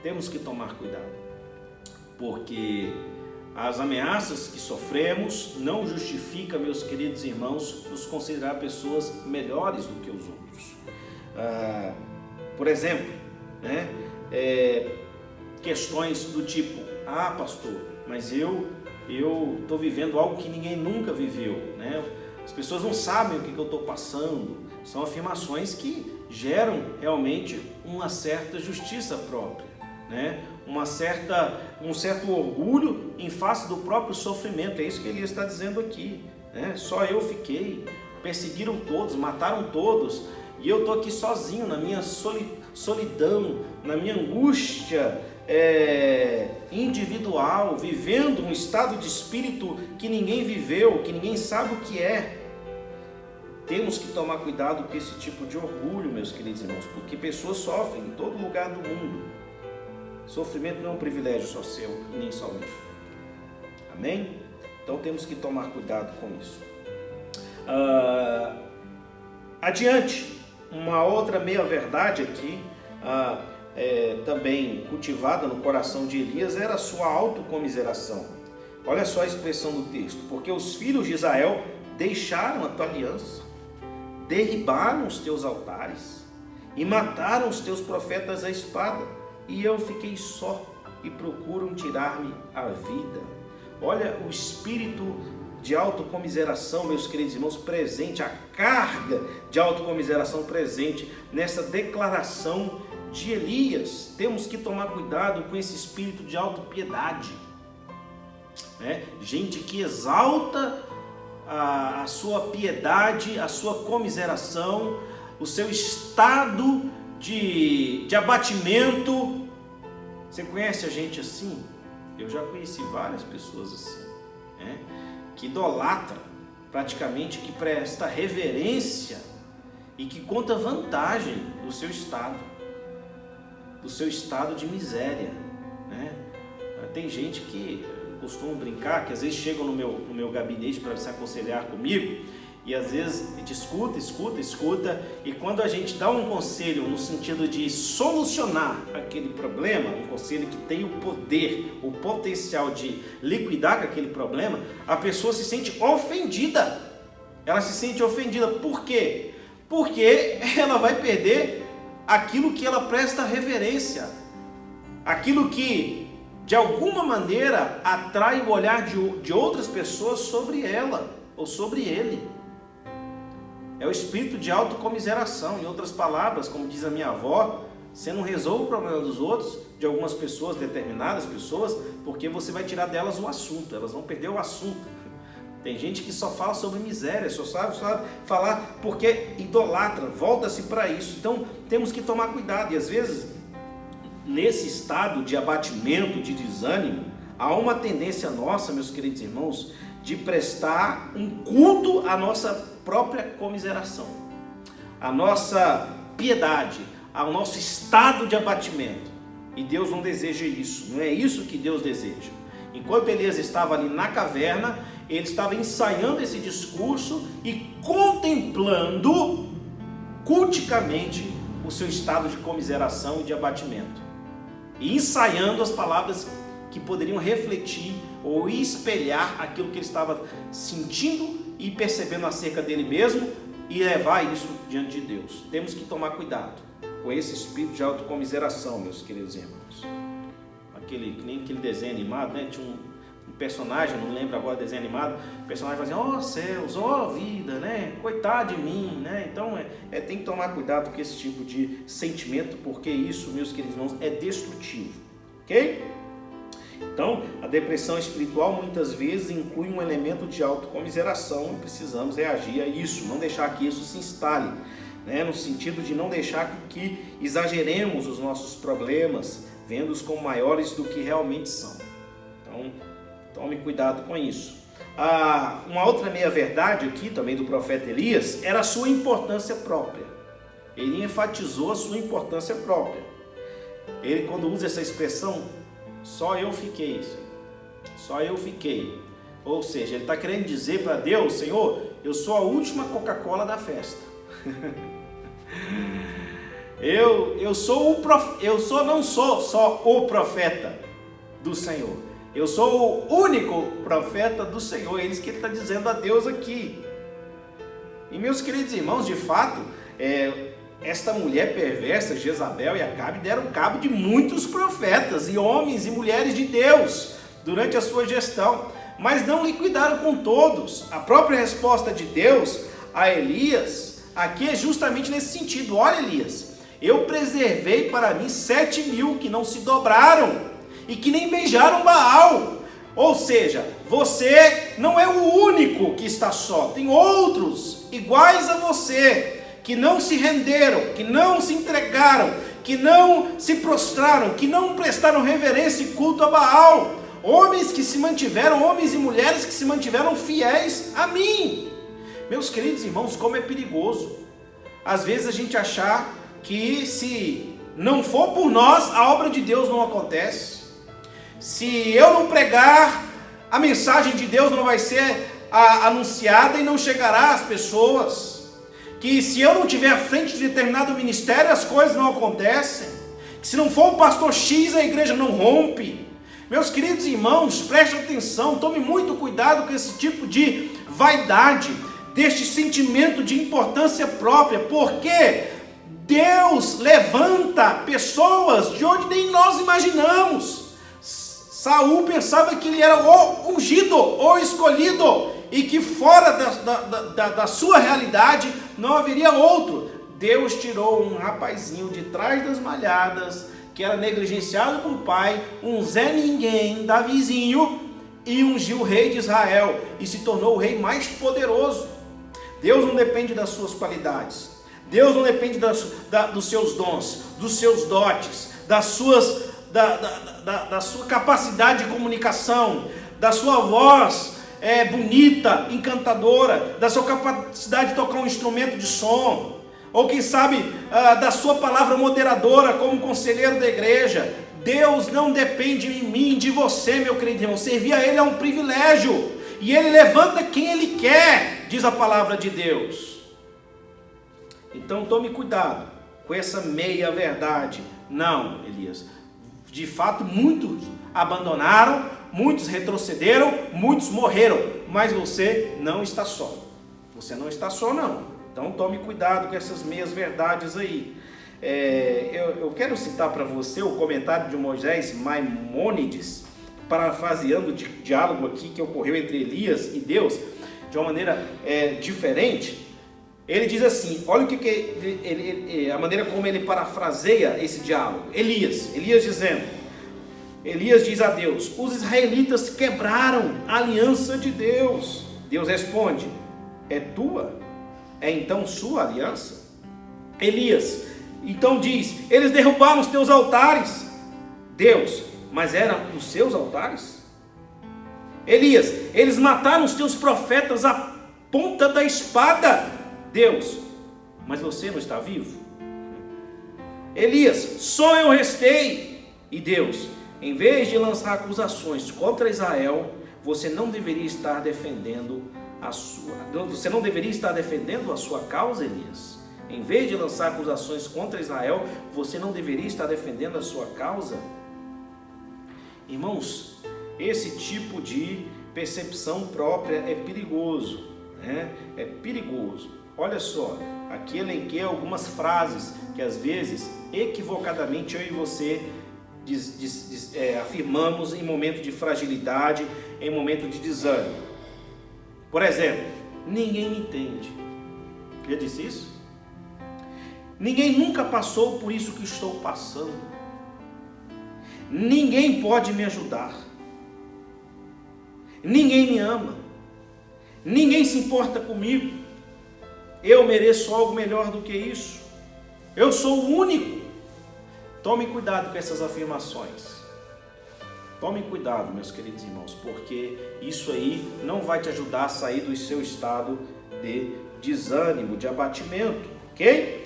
Temos que tomar cuidado, porque as ameaças que sofremos não justificam, meus queridos irmãos, nos considerar pessoas melhores do que os outros. Por exemplo, né, questões do tipo: pastor, mas eu estou vivendo algo que ninguém nunca viveu, né? As pessoas não sabem o que eu estou passando. São afirmações que geram realmente uma certa justiça própria, né? Um certo orgulho em face do próprio sofrimento. É isso que Elias está dizendo aqui, né? Só eu fiquei, perseguiram todos, mataram todos, e eu estou aqui sozinho na minha solidão, na minha angústia individual, vivendo um estado de espírito que ninguém viveu, que ninguém sabe o que é. Temos que tomar cuidado com esse tipo de orgulho, meus queridos irmãos, porque pessoas sofrem em todo lugar do mundo. Sofrimento não é um privilégio só seu e nem só meu. Amém? Então temos que tomar cuidado com isso. Adiante, uma outra meia-verdade aqui, também cultivada no coração de Elias, era a sua autocomiseração. Olha só a expressão do texto: porque os filhos de Israel deixaram a tua aliança, derribaram os teus altares e mataram os teus profetas à espada, e eu fiquei só e procuram tirar-me a vida. Olha o espírito de autocomiseração, meus queridos irmãos, presente, a carga de autocomiseração presente nessa declaração de Elias. Temos que tomar cuidado com esse espírito de autopiedade, né? Gente que exalta a sua piedade, a sua comiseração, o seu estado de abatimento. Você conhece a gente assim? Eu já conheci várias pessoas assim, né? Que idolatra, praticamente, que presta reverência e que conta vantagem do seu estado de miséria, né? Tem gente que costuma brincar, que às vezes chegam no meu gabinete para se aconselhar comigo, e às vezes a gente escuta, e quando a gente dá um conselho no sentido de solucionar aquele problema, um conselho que tem o poder, o potencial de liquidar aquele problema, a pessoa se sente ofendida. Ela se sente ofendida. Por quê? Porque ela vai perder aquilo que ela presta reverência, aquilo que de alguma maneira atrai o olhar de outras pessoas sobre ela ou sobre ele. É o espírito de autocomiseração. Em outras palavras, como diz a minha avó, você não resolve o problema dos outros, de algumas pessoas, determinadas pessoas, porque você vai tirar delas o assunto, elas vão perder o assunto. Tem gente que só fala sobre miséria, só sabe falar porque idolatra, volta-se para isso. Então temos que tomar cuidado, e às vezes nesse estado de abatimento, de desânimo, há uma tendência nossa, meus queridos irmãos, de prestar um culto à nossa própria comiseração, à nossa piedade, ao nosso estado de abatimento. E Deus não deseja isso, não é isso que Deus deseja. Enquanto Elias estava ali na caverna, ele estava ensaiando esse discurso e contemplando culticamente o seu estado de comiseração e de abatimento, e ensaiando as palavras que poderiam refletir ou espelhar aquilo que ele estava sentindo e percebendo acerca dele mesmo, e levar isso diante de Deus. Temos que tomar cuidado com esse espírito de autocomiseração, meus queridos irmãos. Nem aquele desenho animado, né? Tinha um personagem, não lembro agora, desenho animado, o personagem fazia: ó céus, ó vida, né? Coitado de mim, né? Então tem que tomar cuidado com esse tipo de sentimento, porque isso, meus queridos irmãos, é destrutivo, ok? Então, a depressão espiritual muitas vezes inclui um elemento de autocomiseração, e precisamos reagir a isso, não deixar que isso se instale. né? No sentido de não deixar que exageremos os nossos problemas, vendo-os como maiores do que realmente são. Então, tome cuidado com isso. Uma outra meia-verdade aqui também do profeta Elias era a sua importância própria. Ele enfatizou a sua importância própria. Ele, quando usa essa expressão, só eu fiquei. Só eu fiquei. Ou seja, ele está querendo dizer para Deus: Senhor, eu sou a última Coca-Cola da festa. eu não sou só o profeta do Senhor. Eu sou o único profeta do Senhor. É isso que ele está dizendo a Deus aqui. E meus queridos irmãos, de fato, esta mulher perversa, Jezabel e Acabe, deram cabo de muitos profetas e homens e mulheres de Deus durante a sua gestão, mas não liquidaram com todos. A própria resposta de Deus a Elias aqui é justamente nesse sentido: olha, Elias, eu preservei para mim 7.000 que não se dobraram e que nem beijaram Baal. Ou seja, você não é o único que está só, tem outros iguais a você, que não se renderam, que não se entregaram, que não se prostraram, que não prestaram reverência e culto a Baal. Homens que se mantiveram, homens e mulheres que se mantiveram fiéis a mim. Meus queridos irmãos, como é perigoso às vezes a gente achar que se não for por nós, a obra de Deus não acontece. Se eu não pregar, a mensagem de Deus não vai ser anunciada e não chegará às pessoas. Que se eu não estiver à frente de determinado ministério, as coisas não acontecem. Que se não for o pastor X, a igreja não rompe. Meus queridos irmãos, prestem atenção, tome muito cuidado com esse tipo de vaidade, deste sentimento de importância própria, porque Deus levanta pessoas de onde nem nós imaginamos. Saul pensava que ele era o ungido, o escolhido, e que fora da sua realidade não haveria outro. Deus tirou um rapazinho de trás das malhadas, que era negligenciado por pai, um Zé Ninguém, Davizinho, e ungiu o rei de Israel, e se tornou o rei mais poderoso. Deus não depende das suas qualidades, Deus não depende dos seus dons, dos seus dotes, da sua capacidade de comunicação, da sua voz bonita, encantadora, da sua capacidade de tocar um instrumento de som, ou quem sabe da sua palavra moderadora como conselheiro da igreja. Deus não depende de mim, de você, meu querido irmão. Servir a Ele é um privilégio, e Ele levanta quem Ele quer, diz a palavra de Deus. Então tome cuidado com essa meia verdade. Não, Elias, de fato muitos abandonaram, muitos retrocederam, muitos morreram, mas você não está só. Você não está só, não. Então tome cuidado com essas meias verdades aí. Eu quero citar para você o comentário de Moisés Maimônides, parafraseando o diálogo aqui que ocorreu entre Elias e Deus, de uma maneira diferente. Ele diz assim, olha a maneira como ele parafraseia esse diálogo. Elias dizendo, Elias diz a Deus: os israelitas quebraram a aliança de Deus. Deus responde: é tua? É então sua aliança? Elias então diz: eles derrubaram os teus altares. Deus: mas eram os seus altares? Elias: eles mataram os teus profetas à ponta da espada. Deus: mas você não está vivo? Elias: só eu restei. E Deus: em vez de lançar acusações contra Israel, você não deveria estar defendendo a sua causa, Elias? Em vez de lançar acusações contra Israel, você não deveria estar defendendo a sua causa? Irmãos, esse tipo de percepção própria é perigoso, né? É perigoso. Olha só, aqui elenquei algumas frases que às vezes, equivocadamente, eu e você afirmamos em momento de fragilidade, em momento de desânimo. Por exemplo, ninguém me entende. Já disse isso? Ninguém nunca passou por isso que estou passando. Ninguém pode me ajudar. Ninguém me ama. Ninguém se importa comigo. eu mereço algo melhor do que isso, eu sou o único. Tome cuidado com essas afirmações. Tome cuidado, meus queridos irmãos, porque isso aí não vai te ajudar a sair do seu estado de desânimo, de abatimento, ok?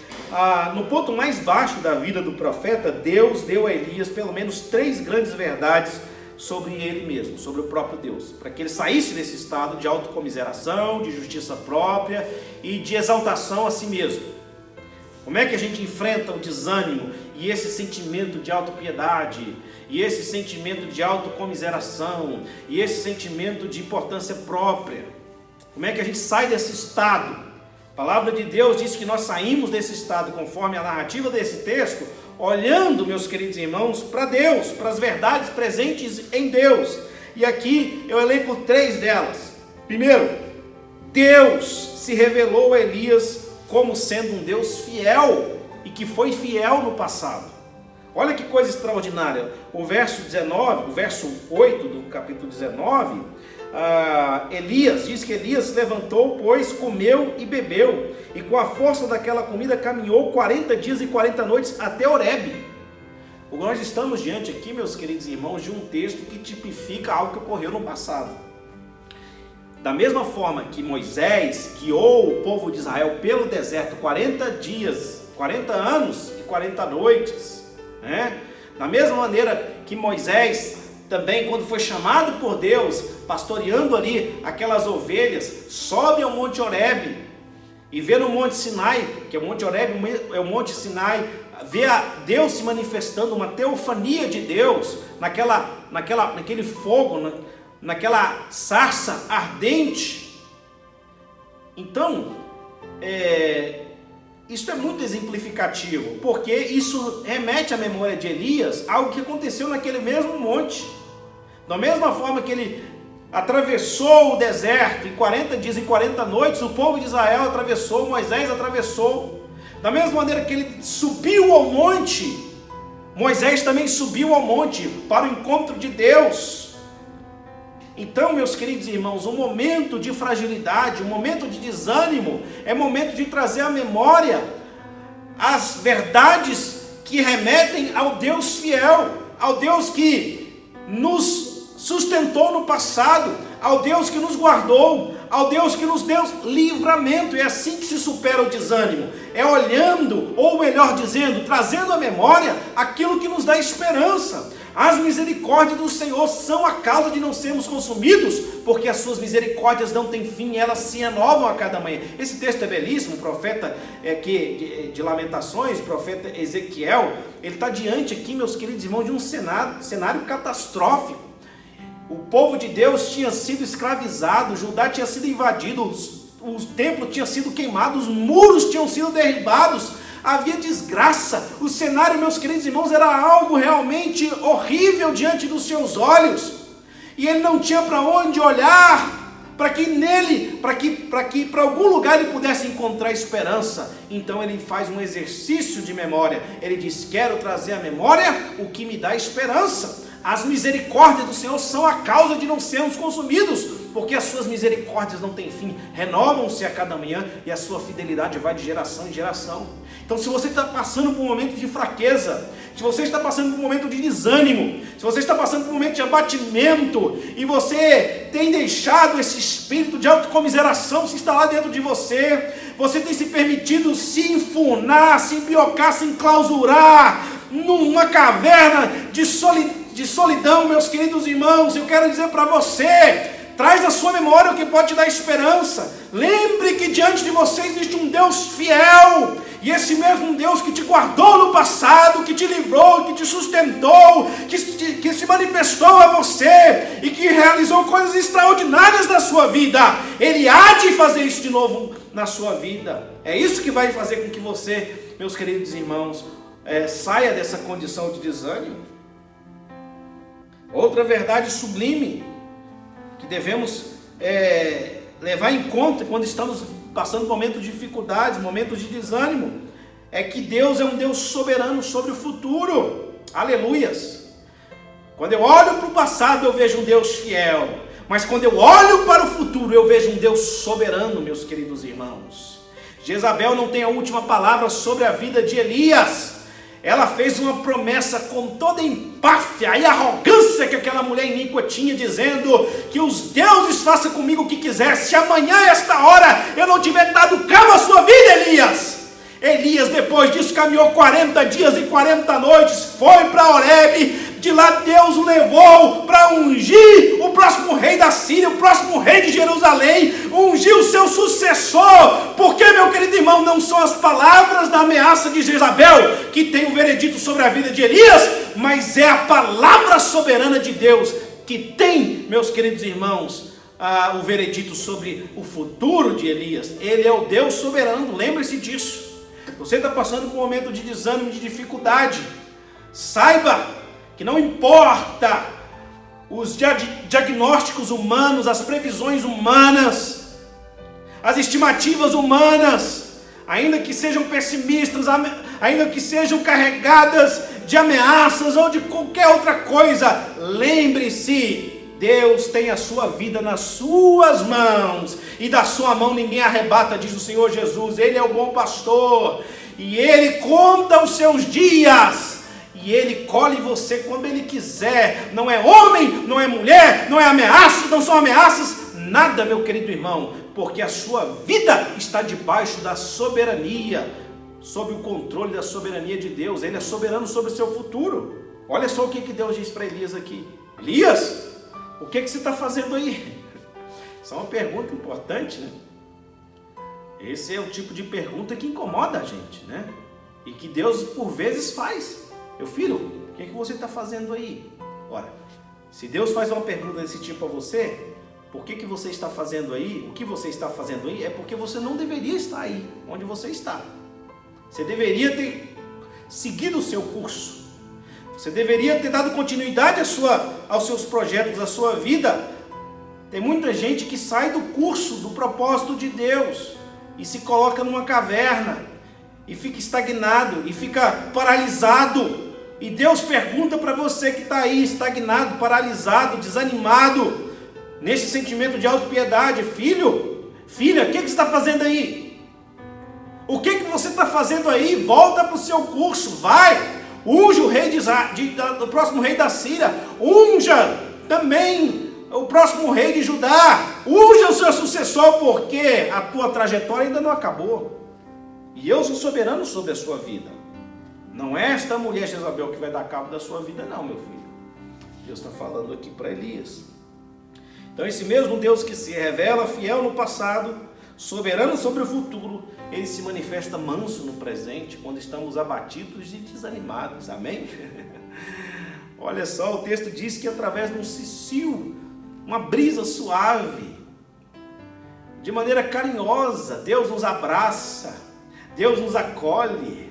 No ponto mais baixo da vida do profeta, Deus deu a Elias pelo menos 3 grandes verdades sobre ele mesmo, sobre o próprio Deus, para que ele saísse desse estado de autocomiseração, de justiça própria e de exaltação a si mesmo. Como é que a gente enfrenta o desânimo e esse sentimento de autopiedade, e esse sentimento de autocomiseração, e esse sentimento de importância própria? Como é que a gente sai desse estado? A palavra de Deus diz que nós saímos desse estado, conforme a narrativa desse texto, olhando, meus queridos irmãos, para Deus, para as verdades presentes em Deus. E aqui eu elenco 3 delas. Primeiro, Deus se revelou a Elias como sendo um Deus fiel, e que foi fiel no passado. Olha que coisa extraordinária. O verso 8 do capítulo 19, Elias diz que Elias se levantou, pois comeu e bebeu, e com a força daquela comida caminhou 40 dias e 40 noites até Horebe. Nós estamos diante aqui, meus queridos irmãos, de um texto que tipifica algo que ocorreu no passado. Da mesma forma que Moisés guiou o povo de Israel pelo deserto 40 dias, 40 anos e 40 noites, né? Da mesma maneira que Moisés também, quando foi chamado por Deus, pastoreando ali aquelas ovelhas, sobe ao Monte Horebe e vê no Monte Sinai, que é o Monte Horebe, é o Monte Sinai, vê Deus se manifestando, uma teofania de Deus, naquele fogo, naquela sarça ardente. Então, isso é muito exemplificativo, porque isso remete à memória de Elias, algo que aconteceu naquele mesmo monte. Da mesma forma que ele atravessou o deserto em 40 dias e 40 noites, o povo de Israel atravessou, Moisés atravessou. Da mesma maneira que ele subiu ao monte, Moisés também subiu ao monte para o encontro de Deus. Então, meus queridos irmãos, um momento de fragilidade, um momento de desânimo, é momento de trazer à memória as verdades que remetem ao Deus fiel, ao Deus que nos sustentou no passado, ao Deus que nos guardou, ao Deus que nos deu livramento. É assim que se supera o desânimo, é olhando, ou melhor dizendo, trazendo à memória aquilo que nos dá esperança. As misericórdias do Senhor são a causa de não sermos consumidos, porque as suas misericórdias não têm fim, elas se renovam a cada manhã. Esse texto é belíssimo. O profeta de Lamentações, o profeta Ezequiel, ele está diante aqui, meus queridos irmãos, de um cenário catastrófico. O povo de Deus tinha sido escravizado, Judá tinha sido invadido, o templo tinha sido queimado, os muros tinham sido derribados, havia desgraça. O cenário, meus queridos irmãos, era algo realmente horrível diante dos seus olhos, e ele não tinha para onde olhar, para que nele, para algum lugar ele pudesse encontrar esperança. Então ele faz um exercício de memória, ele diz: quero trazer à memória o que me dá esperança. As misericórdias do Senhor são a causa de não sermos consumidos, porque as suas misericórdias não têm fim, renovam-se a cada manhã, e a sua fidelidade vai de geração em geração. Então, se você está passando por um momento de fraqueza, se você está passando por um momento de desânimo, se você está passando por um momento de abatimento, e você tem deixado esse espírito de autocomiseração se instalar dentro de você, você tem se permitido se enfurnar, se embiocar, se enclausurar numa caverna de solidão, meus queridos irmãos, eu quero dizer para você: traz à sua memória o que pode te dar esperança. Lembre que diante de você existe um Deus fiel, e esse mesmo Deus que te guardou no passado, que te livrou, que te sustentou, que se manifestou a você e que realizou coisas extraordinárias na sua vida, Ele há de fazer isso de novo na sua vida. É isso que vai fazer com que você, meus queridos irmãos, saia dessa condição de desânimo. Outra verdade sublime que devemos levar em conta quando estamos passando momentos de dificuldades, momentos de desânimo, é que Deus é um Deus soberano sobre o futuro. Aleluias! Quando eu olho para o passado, eu vejo um Deus fiel, mas quando eu olho para o futuro, eu vejo um Deus soberano, meus queridos irmãos. Jezabel não tem a última palavra sobre a vida de Elias. Ela fez uma promessa com toda a empáfia e arrogância que aquela mulher iníqua tinha, dizendo que os deuses façam comigo o que quiser, se amanhã, esta hora, eu não tiver dado cabo à sua vida, Elias. Elias, depois disso, caminhou 40 dias e 40 noites, foi para Horebe. De lá Deus o levou para ungir o próximo rei da Síria, o próximo rei de Jerusalém, ungir o seu sucessor. Porque, meu querido irmão, não são as palavras da ameaça de Jezabel que tem o veredito sobre a vida de Elias, mas é a palavra soberana de Deus que tem, meus queridos irmãos, o veredito sobre o futuro de Elias. Ele é o Deus soberano, lembre-se disso. Você está passando por um momento de desânimo, de dificuldade, saiba que não importa os diagnósticos humanos, as previsões humanas, as estimativas humanas, ainda que sejam pessimistas, ainda que sejam carregadas de ameaças ou de qualquer outra coisa, lembre-se, Deus tem a sua vida nas suas mãos, e da sua mão ninguém arrebata, diz o Senhor Jesus. Ele é o bom pastor, e Ele conta os seus dias, e Ele colhe você quando Ele quiser. Não é homem, não é mulher, não é ameaça, não são ameaças, nada, meu querido irmão, porque a sua vida está debaixo da soberania, sob o controle da soberania de Deus. Ele é soberano sobre o seu futuro. Olha só o que Deus diz para Elias aqui: Elias, o que você está fazendo aí? Isso é uma pergunta importante, né? Esse é o tipo de pergunta que incomoda a gente, né? E que Deus por vezes faz. Meu filho, o que você está fazendo aí? Ora, se Deus faz uma pergunta desse tipo a você, por que você está fazendo aí? O que você está fazendo aí? É porque você não deveria estar aí, onde você está. Você deveria ter seguido o seu curso. Você deveria ter dado continuidade aos seus projetos, à sua vida. Tem muita gente que sai do curso, do propósito de Deus, e se coloca numa caverna, e fica estagnado, e fica paralisado. E Deus pergunta para você que está aí, estagnado, paralisado, desanimado, nesse sentimento de autopiedade: filho, filha, o que você está fazendo aí? O que você está fazendo aí? Volta para o seu curso, vai! Unja o rei do próximo rei da Síria, unja também o próximo rei de Judá, unja o seu sucessor, porque a tua trajetória ainda não acabou, e eu sou soberano sobre a sua vida. Não é esta mulher Jezabel que vai dar cabo da sua vida, não, meu filho. Deus está falando aqui para Elias. Então esse mesmo Deus que se revela fiel no passado, soberano sobre o futuro, Ele se manifesta manso no presente, quando estamos abatidos e desanimados. Amém? Olha só, o texto diz que através de um cicio, uma brisa suave, de maneira carinhosa, Deus nos abraça, Deus nos acolhe.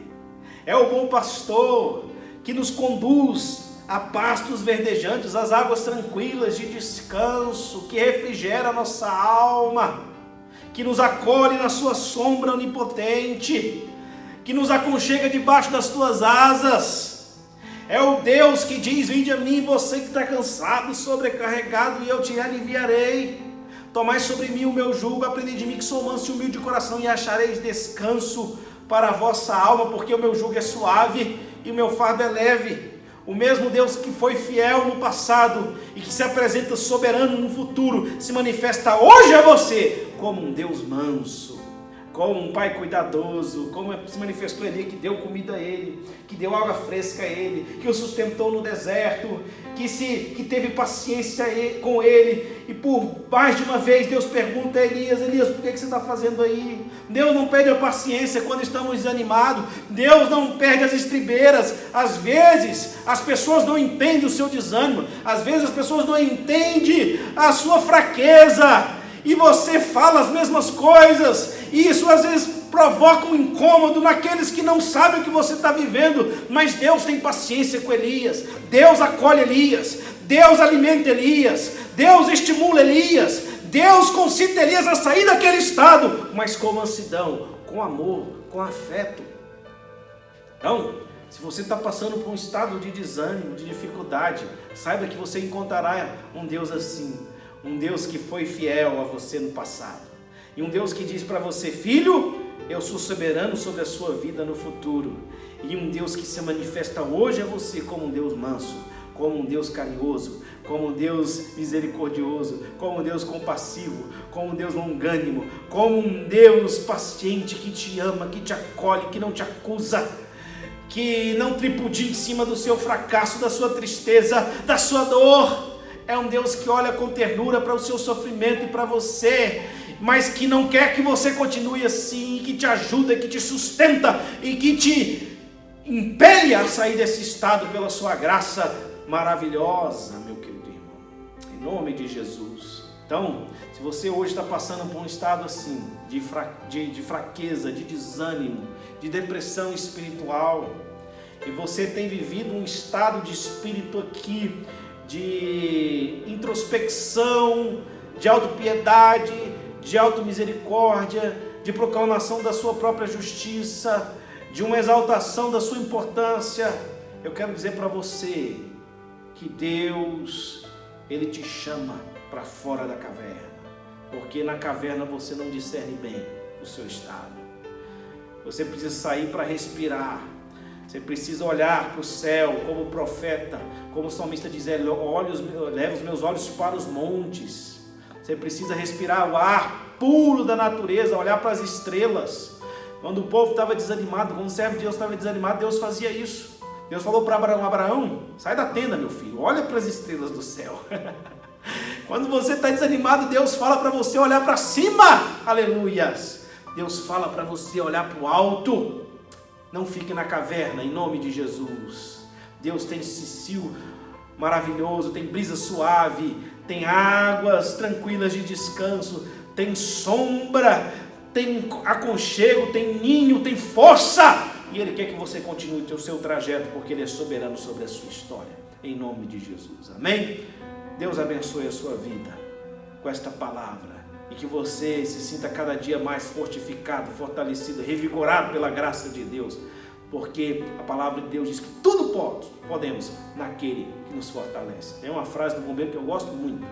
É o bom pastor que nos conduz a pastos verdejantes, às águas tranquilas de descanso, que refrigera a nossa alma, que nos acolhe na sua sombra onipotente, que nos aconchega debaixo das tuas asas. É o Deus que diz: vinde a mim, você que está cansado, sobrecarregado, e eu te aliviarei. Tomai sobre mim o meu jugo, aprendei de mim que sou manso e humilde de coração, e achareis descanso para a vossa alma, porque o meu jugo é suave e o meu fardo é leve. O mesmo Deus que foi fiel no passado e que se apresenta soberano no futuro, se manifesta hoje a você como um Deus manso, como um Pai cuidadoso, como se manifestou ali, que deu comida a ele, que deu água fresca a ele, que o sustentou no deserto, que teve paciência com ele. E por mais de uma vez Deus pergunta a Elias: Elias, por que você está fazendo aí? Deus não perde a paciência quando estamos desanimados. Deus não perde as estribeiras. Às vezes as pessoas não entendem o seu desânimo, às vezes as pessoas não entendem a sua fraqueza, e você fala as mesmas coisas, e isso às vezes provoca um incômodo naqueles que não sabem o que você está vivendo. Mas Deus tem paciência com Elias, Deus acolhe Elias, Deus alimenta Elias, Deus estimula Elias, Deus concede a Elias a sair daquele estado, mas com mansidão, com amor, com afeto. Então, se você está passando por um estado de desânimo, de dificuldade, saiba que você encontrará um Deus assim, um Deus que foi fiel a você no passado, e um Deus que diz para você: filho, eu sou soberano sobre a sua vida no futuro. E um Deus que se manifesta hoje a você como um Deus manso, como um Deus carinhoso, como um Deus misericordioso, como um Deus compassivo, como um Deus longânimo, como um Deus paciente que te ama, que te acolhe, que não te acusa, que não tripudia em cima do seu fracasso, da sua tristeza, da sua dor. É um Deus que olha com ternura para o seu sofrimento e para você, mas que não quer que você continue assim, que te ajuda, que te sustenta e que te impele a sair desse estado pela sua graça maravilhosa, meu querido irmão, em nome de Jesus. Então, se você hoje está passando por um estado assim, de fraqueza, de desânimo, de depressão espiritual, e você tem vivido um estado de espírito aqui, de introspecção, de autopiedade, de automisericórdia, de proclamação da sua própria justiça, de uma exaltação da sua importância, eu quero dizer para você que Deus, Ele te chama para fora da caverna, porque na caverna você não discerne bem o seu estado. Você precisa sair para respirar, você precisa olhar para o céu como profeta, como o salmista diz, leva os meus olhos para os montes. Você precisa respirar o ar puro da natureza, olhar para as estrelas. Quando o povo estava desanimado, quando o servo de Deus estava desanimado, Deus fazia isso. Deus falou para Abraão, sai da tenda, meu filho, olha para as estrelas do céu. Quando você está desanimado, Deus fala para você olhar para cima, aleluias. Deus fala para você olhar para o alto, não fique na caverna, em nome de Jesus. Deus tem cicio maravilhoso, tem brisa suave, tem águas tranquilas de descanso, tem sombra, tem aconchego, tem ninho, tem força. E Ele quer que você continue o seu trajeto, porque Ele é soberano sobre a sua história, em nome de Jesus, amém? Deus abençoe a sua vida com esta palavra, e que você se sinta cada dia mais fortificado, fortalecido, revigorado pela graça de Deus, porque a palavra de Deus diz que tudo podemos naquele que nos fortalece. Tem uma frase do bombeiro que eu gosto muito,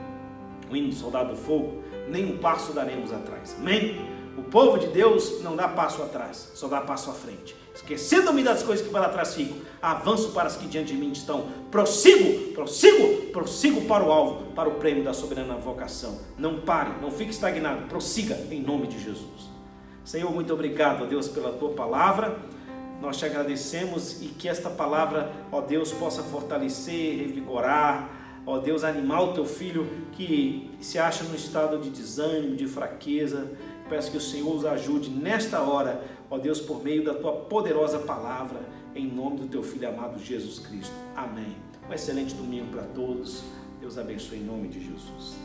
o hino do Soldado do Fogo: nem um passo daremos atrás, amém? O povo de Deus não dá passo atrás, só dá passo à frente. Esquecendo-me das coisas que para trás fico, avanço para as que diante de mim estão. Prossigo para o alvo, para o prêmio da soberana vocação. Não pare, não fique estagnado, prossiga em nome de Jesus. Senhor, muito obrigado, ó Deus, pela Tua palavra. Nós te agradecemos, e que esta palavra, ó Deus, possa fortalecer, revigorar, ó Deus, animar o Teu Filho que se acha no estado de desânimo, de fraqueza. Peço que o Senhor os ajude nesta hora, ó Deus, por meio da Tua poderosa palavra, em nome do Teu Filho amado Jesus Cristo. Amém. Um excelente domingo para todos. Deus abençoe em nome de Jesus.